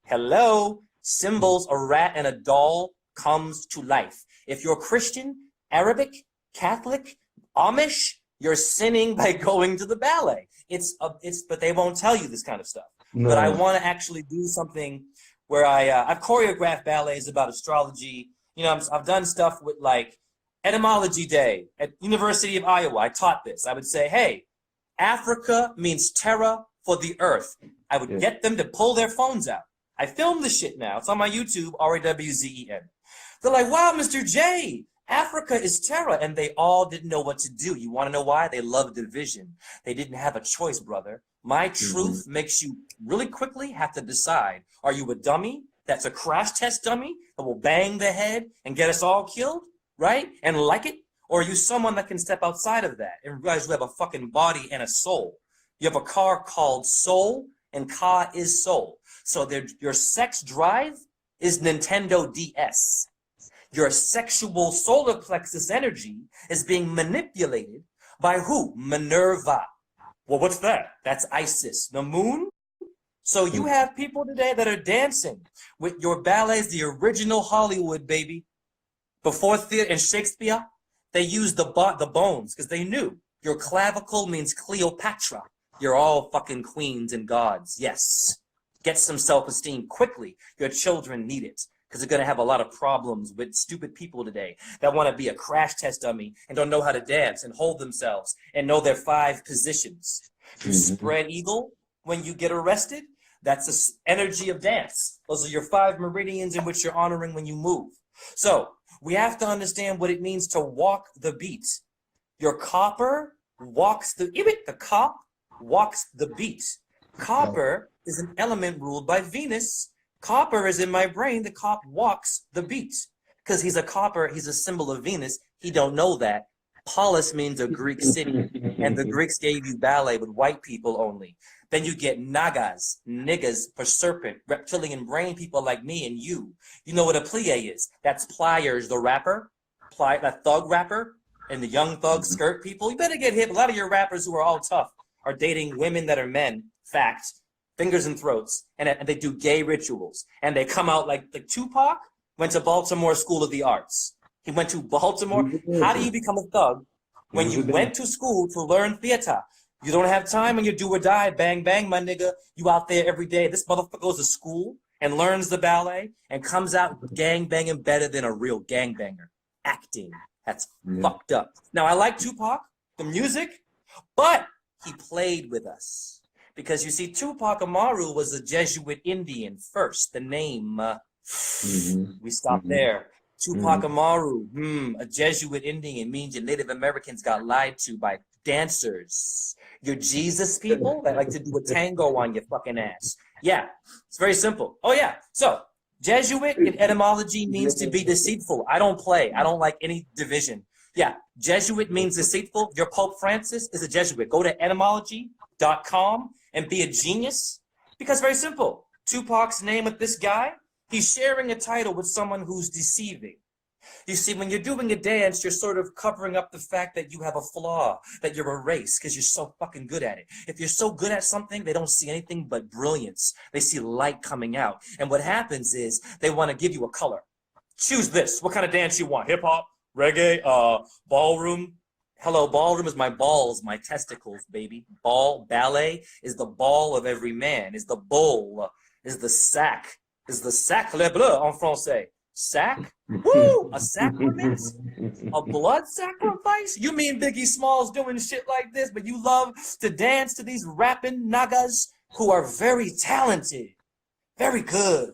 Hello? Symbols, a rat and a doll comes to life. If you're Christian, Arabic, Catholic, Amish, you're sinning by going to the ballet. But they won't tell you this kind of stuff. No. But I want to actually do something where I've choreographed ballets about astrology. You know, I've done stuff with like Etymology Day at University of Iowa. I taught this. I would say, hey, Africa means terra for the earth. I would get them to pull their phones out. I filmed the shit now. It's on my YouTube, RAWZEN. They're like, wow, Mr. J, Africa is terra. And they all didn't know what to do. You want to know why? They love division. They didn't have a choice, brother. My truth makes you really quickly have to decide. Are you a dummy that's a crash test dummy that will bang the head and get us all killed, right? And like it? Or are you someone that can step outside of that and realize you have a fucking body and a soul? You have a car called soul, and Ka is soul. So your sex drive is Nintendo DS. Your sexual solar plexus energy is being manipulated by who? Minerva. Well, what's that? That's Isis. The moon? So you have people today that are dancing with your ballets, the original Hollywood, baby. Before theater and Shakespeare, they used the bones because they knew your clavicle means Cleopatra. You're all fucking queens and gods. Yes. Get some self-esteem quickly. Your children need it because they're going to have a lot of problems with stupid people today that want to be a crash test dummy and don't know how to dance and hold themselves and know their 5 positions. You spread eagle when you get arrested. That's the energy of dance. Those are your 5 meridians in which you're honoring when you move. So we have to understand what it means to walk the beat. Your copper walks the cop walks the beat. Copper is an element ruled by Venus. Copper is in my brain. The cop walks the beat because he's a copper. He's a symbol of Venus. He don't know that. Polis means a Greek city, and the Greeks gave you ballet with white people only. Then you get nagas, niggas for serpent, reptilian brain people like me and you. You know what a plie is? That's Pliers, the rapper, that thug rapper, and the young thug skirt people. You better get hip. A lot of your rappers who are all tough are dating women that are men, fact, fingers and throats, and they do gay rituals. And they come out like Tupac went to Baltimore School of the Arts. He went to Baltimore. How do you become a thug when you went to school to learn theater? You don't have time when you do or die. Bang, bang, my nigga. You out there every day. This motherfucker goes to school and learns the ballet and comes out gang banging better than a real gang banger. Acting. That's fucked up. Now, I like Tupac, the music, but he played with us. Because you see, Tupac Amaru was a Jesuit Indian first. The name, we stopped there. Tupac Amaru, a Jesuit Indian means your Native Americans got lied to by dancers. Your Jesus people that like to do a tango on your fucking ass. Yeah, it's very simple. Oh yeah, so Jesuit in etymology means to be deceitful. I don't play. I don't like any division. Yeah, Jesuit means deceitful. Your Pope Francis is a Jesuit. Go to etymology.com and be a genius. Because very simple. Tupac's name with this guy, he's sharing a title with someone who's deceiving. You see, when you're doing a dance, you're sort of covering up the fact that you have a flaw, that you're a race, because you're so fucking good at it. If you're so good at something, they don't see anything but brilliance. They see light coming out. And what happens is they want to give you a color. Choose this. What kind of dance you want? Hip-hop, reggae, ballroom? Hello, ballroom is my balls, my testicles, baby. Ballet is the ball of every man, is the bull, is the sac, is the sacre bleu en français. Sac? Woo! A sacrament? A blood sacrifice? You mean Biggie Smalls doing shit like this, but you love to dance to these rapping nagas who are very talented, very good,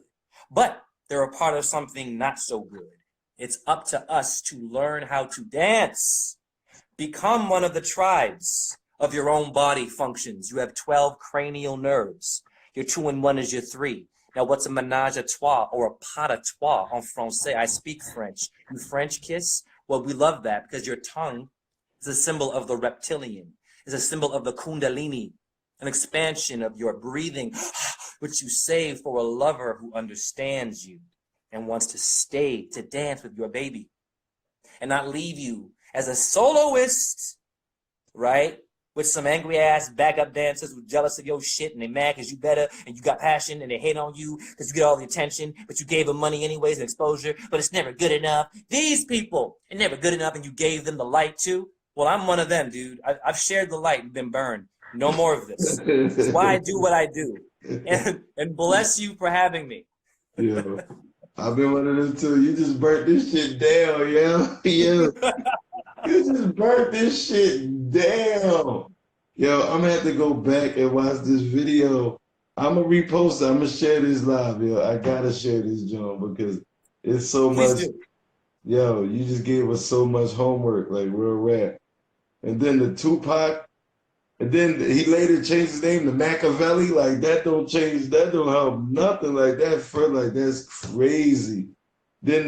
but they're a part of something not so good. It's up to us to learn how to dance. Become one of the tribes of your own body functions. You have 12 cranial nerves. Your 2 and 1 is your 3. Now, what's a menage a trois or a pot à trois en français? I speak French. You French kiss? Well, we love that because your tongue is a symbol of the reptilian, is a symbol of the kundalini, an expansion of your breathing, which you save for a lover who understands you and wants to stay to dance with your baby and not leave you as a soloist, right? With some angry ass backup dancers who jealous of your shit and they mad because you better and you got passion and they hate on you because you get all the attention, but you gave them money anyways and exposure, but it's never good enough. These people are never good enough and you gave them the light too. Well, I'm one of them, dude. I've shared the light and been burned. No more of this. It's why I do what I do. And bless you for having me. Yeah. I've been one of them too. You just burnt this shit down, yeah. Yeah. You just burnt this shit down. Yo, I'm gonna have to go back and watch this video. I'm gonna repost it. I'm gonna share this live, yo. I gotta share this, John, because it's so much. Yo, you just gave us so much homework, like real rap. And then the Tupac, and then he later changed his name to Machiavelli. Like that don't change, that don't help nothing. Like that for like that's crazy. Then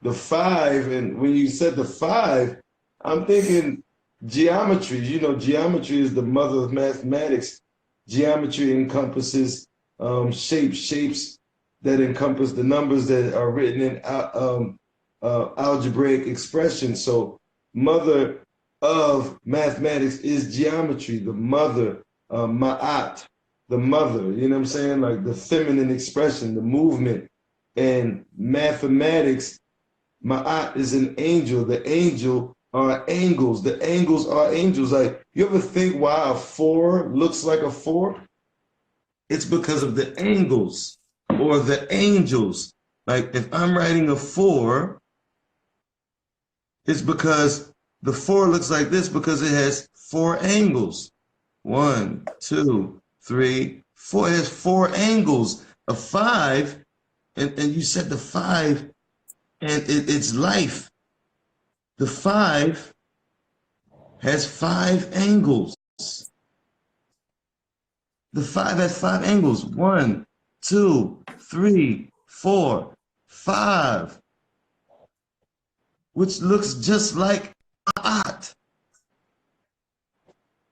the five, and when you said the five, I'm thinking geometry. You know, geometry is the mother of mathematics. Geometry encompasses shapes that encompass the numbers that are written in algebraic expression. So mother of mathematics is geometry, the mother, ma'at, the mother, you know what I'm saying? Like the feminine expression, the movement. And mathematics, ma'at is an angel. The angel are angles. The angles are angels. Like, you ever think why a 4 looks like a 4? It's because of the angles or the angels. Like if I'm writing a 4, it's because the 4 looks like this because it has 4 angles. 1, 2, 3, 4. It has 4 angles. A 5, and you said the 5, and it's life. The 5 has 5 angles. The 5 has 5 angles. 1, 2, 3, 4, 5. Which looks just like art,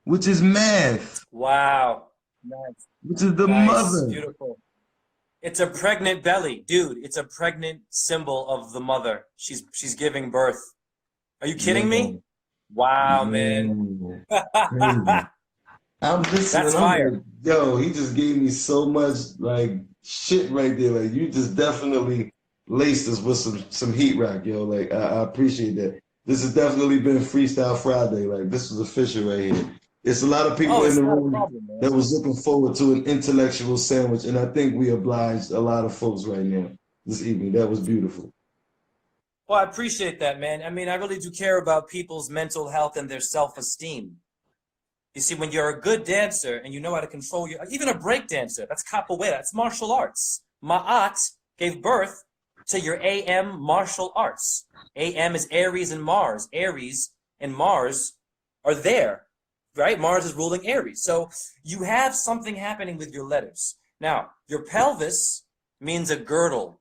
which is math. Wow. Nice. Which is the Nice. mother. Beautiful. It's a pregnant belly, dude. It's a pregnant symbol of the mother. She's giving birth. Are you kidding me? Wow, man. I'm listening. That's fire. Like, yo, he just gave me so much like shit right there. Like you just definitely laced us with some heat rock, yo. Like I appreciate that. This has definitely been Freestyle Friday. Like this was official right here. It's a lot of people in the room that was looking forward to an intellectual sandwich, and I think we obliged a lot of folks right now this evening. That was beautiful. Well, I appreciate that, man. I mean, I really do care about people's mental health and their self-esteem. You see, when you're a good dancer and you know how to control even a break dancer, that's capoeira, that's martial arts. Ma'at gave birth to your AM martial arts. AM is Aries and Mars. Aries and Mars are there, right? Mars is ruling Aries. So you have something happening with your letters. Now, your pelvis means a girdle.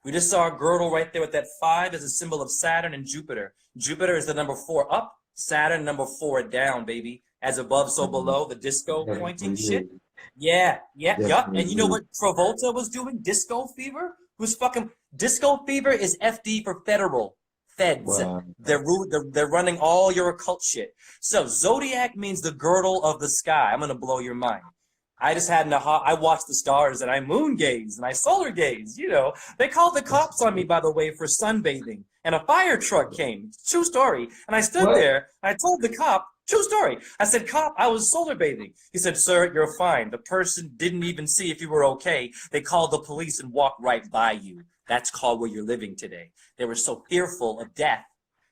We just saw a girdle right there with that 5 as a symbol of Saturn and Jupiter. Jupiter is the number 4 up, Saturn number 4 down, baby. As above, so below, the disco pointing shit. Yeah. And you know what Travolta was doing? Disco Fever? Who's fucking Disco Fever is FD for federal. Feds. Wow. They're running all your occult shit. So Zodiac means the girdle of the sky. I'm gonna blow your mind. I just had I watched the stars and I moon gaze and I solar gaze. You know, they called the cops on me, by the way, for sunbathing. And a fire truck came. True story. And I stood there and I told the cop, true story. I said, cop, I was solar bathing. He said, sir, you're fine. The person didn't even see if you were okay. They called the police and walked right by you. That's called where you're living today. They were so fearful of death.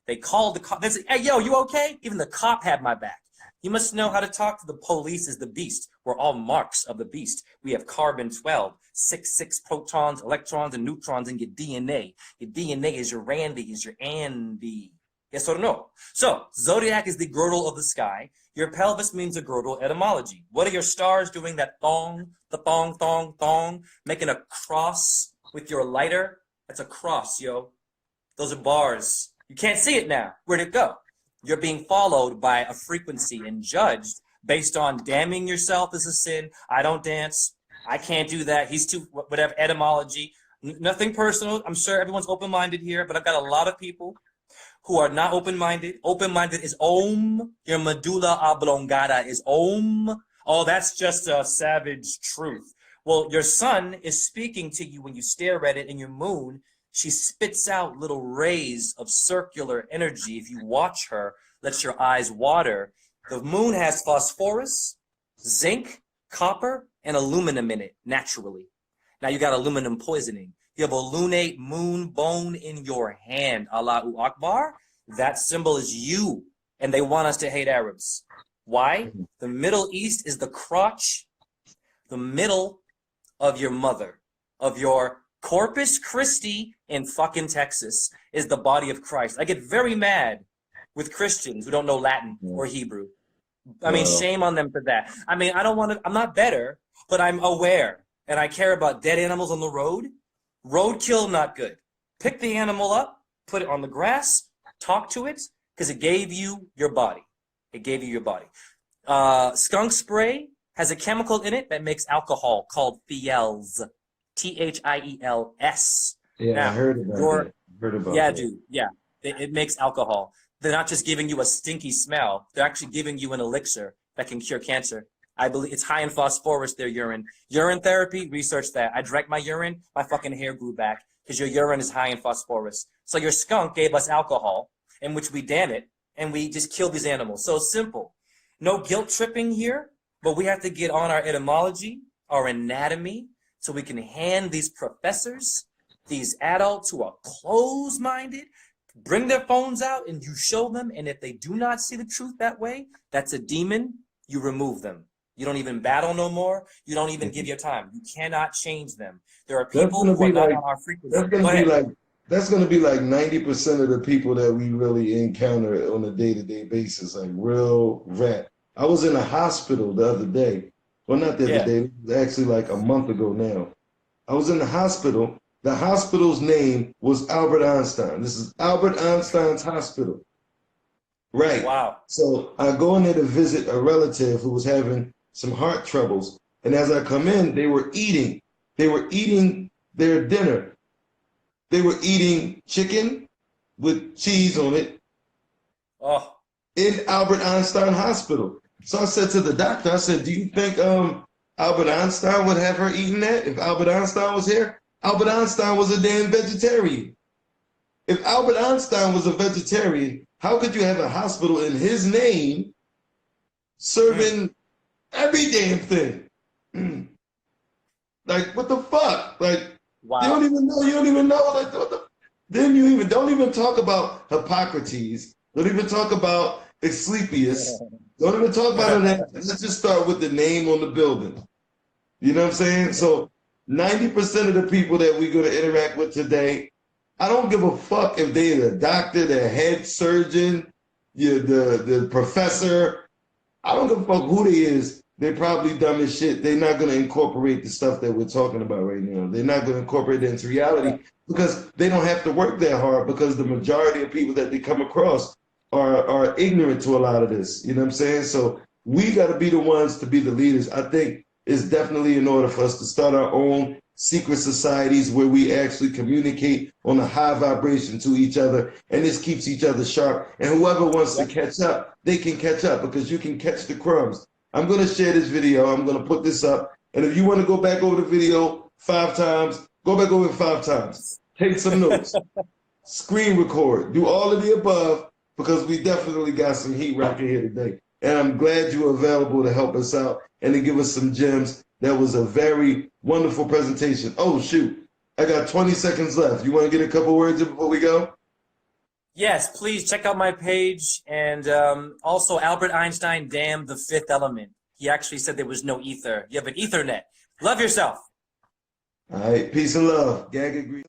They called the cop. They said, hey, yo, you okay? Even the cop had my back. You must know how to talk to the police as the beast. We're all marks of the beast. We have carbon-12, 6 protons, electrons, and neutrons in your DNA. Your DNA is your Randy, is your Andy. Yes or no? So, zodiac is the girdle of the sky. Your pelvis means a girdle etymology. What are your stars doing that thong, the thong, thong, thong, making a cross with your lighter? That's a cross, yo. Those are bars. You can't see it now. Where'd it go? You're being followed by a frequency and judged based on damning yourself as a sin. I don't dance. I can't do that. He's too, whatever, etymology. Nothing personal. I'm sure everyone's open-minded here, but I've got a lot of people who are not open-minded. Open-minded is Om. Your medulla oblongata is Om. Oh, that's just a savage truth. Well, your sun is speaking to you when you stare at it, and your moon, she spits out little rays of circular energy. If you watch her, lets your eyes water. The moon has phosphorus, zinc, copper, and aluminum in it, naturally. Now you got aluminum poisoning. You have a lunate moon bone in your hand, Allahu Akbar. That symbol is you, and they want us to hate Arabs. Why? The Middle East is the crotch, the middle of your mother, of your Corpus Christi in fucking Texas is the body of Christ. I get very mad with Christians who don't know Latin or Hebrew. I mean, shame on them for that. I mean, I don't want to, I'm not better, but I'm aware, and I care about dead animals on the road. Roadkill, not good. Pick the animal up, put it on the grass, talk to it, because it gave you your body. It gave you your body. Skunk spray has a chemical in it that makes alcohol called Thiels. Thiels. Yeah, now, I heard about that. Heard about yeah, that. dude. Yeah, it makes alcohol. They're not just giving you a stinky smell. They're actually giving you an elixir that can cure cancer. I believe it's high in phosphorus, their urine. Urine therapy, research that. I drank my urine, my fucking hair grew back because your urine is high in phosphorus. So your skunk gave us alcohol, in which we damn it, and we just kill these animals. So simple. No guilt tripping here, but we have to get on our etymology, our anatomy, so we can hand these professors, these adults who are closed-minded, bring their phones out and you show them, and if they do not see the truth that way, that's a demon, you remove them. You don't even battle no more. You don't even give your time. You cannot change them. There are people who are not on our frequency. That's going to be like 90% of the people that we really encounter on a day-to-day basis, like real rat. I was in a hospital the other day. Well, not the other day. It was actually like a month ago now. I was in the hospital. The hospital's name was Albert Einstein. This is Albert Einstein's hospital. Right. Wow. So I go in there to visit a relative who was having some heart troubles. And as I come in, they were eating. They were eating their dinner. They were eating chicken with cheese on it in Albert Einstein Hospital. So I said to the doctor, I said, do you think Albert Einstein would have her eating that if Albert Einstein was here? Albert Einstein was a damn vegetarian. If Albert Einstein was a vegetarian, how could you have a hospital in his name serving every damn thing? Like, what the fuck? Like, wow. You don't even know. Like, what the, then you even don't even talk about Hippocrates. Don't even talk about Asclepius. Don't even talk about that. Let's just start with the name on the building. You know what I'm saying? So 90% of the people that we're going to interact with today, I don't give a fuck if they're the doctor, the head surgeon, the professor. I don't give a fuck who they is. They're probably dumb as shit. They're not going to incorporate the stuff that we're talking about right now. They're not going to incorporate it into reality because they don't have to work that hard, because the majority of people that they come across are ignorant to a lot of this. You know what I'm saying? So we got to be the ones to be the leaders. I think it's definitely in order for us to start our own secret societies where we actually communicate on a high vibration to each other, and this keeps each other sharp. And whoever wants to catch up, they can catch up, because you can catch the crumbs. I'm going to share this video. I'm going to put this up. And if you want to go back over the video 5 times, go back over it 5 times. Take some notes. Screen record. Do all of the above, because we definitely got some heat rocking here today. And I'm glad you were available to help us out and to give us some gems. That was a very wonderful presentation. Oh, shoot. I got 20 seconds left. You want to get a couple words in before we go? Yes, please check out my page. And also Albert Einstein damned the 5th element. He actually said there was no ether. You have an Ethernet. Love yourself. All right. Peace and love. Gag agree.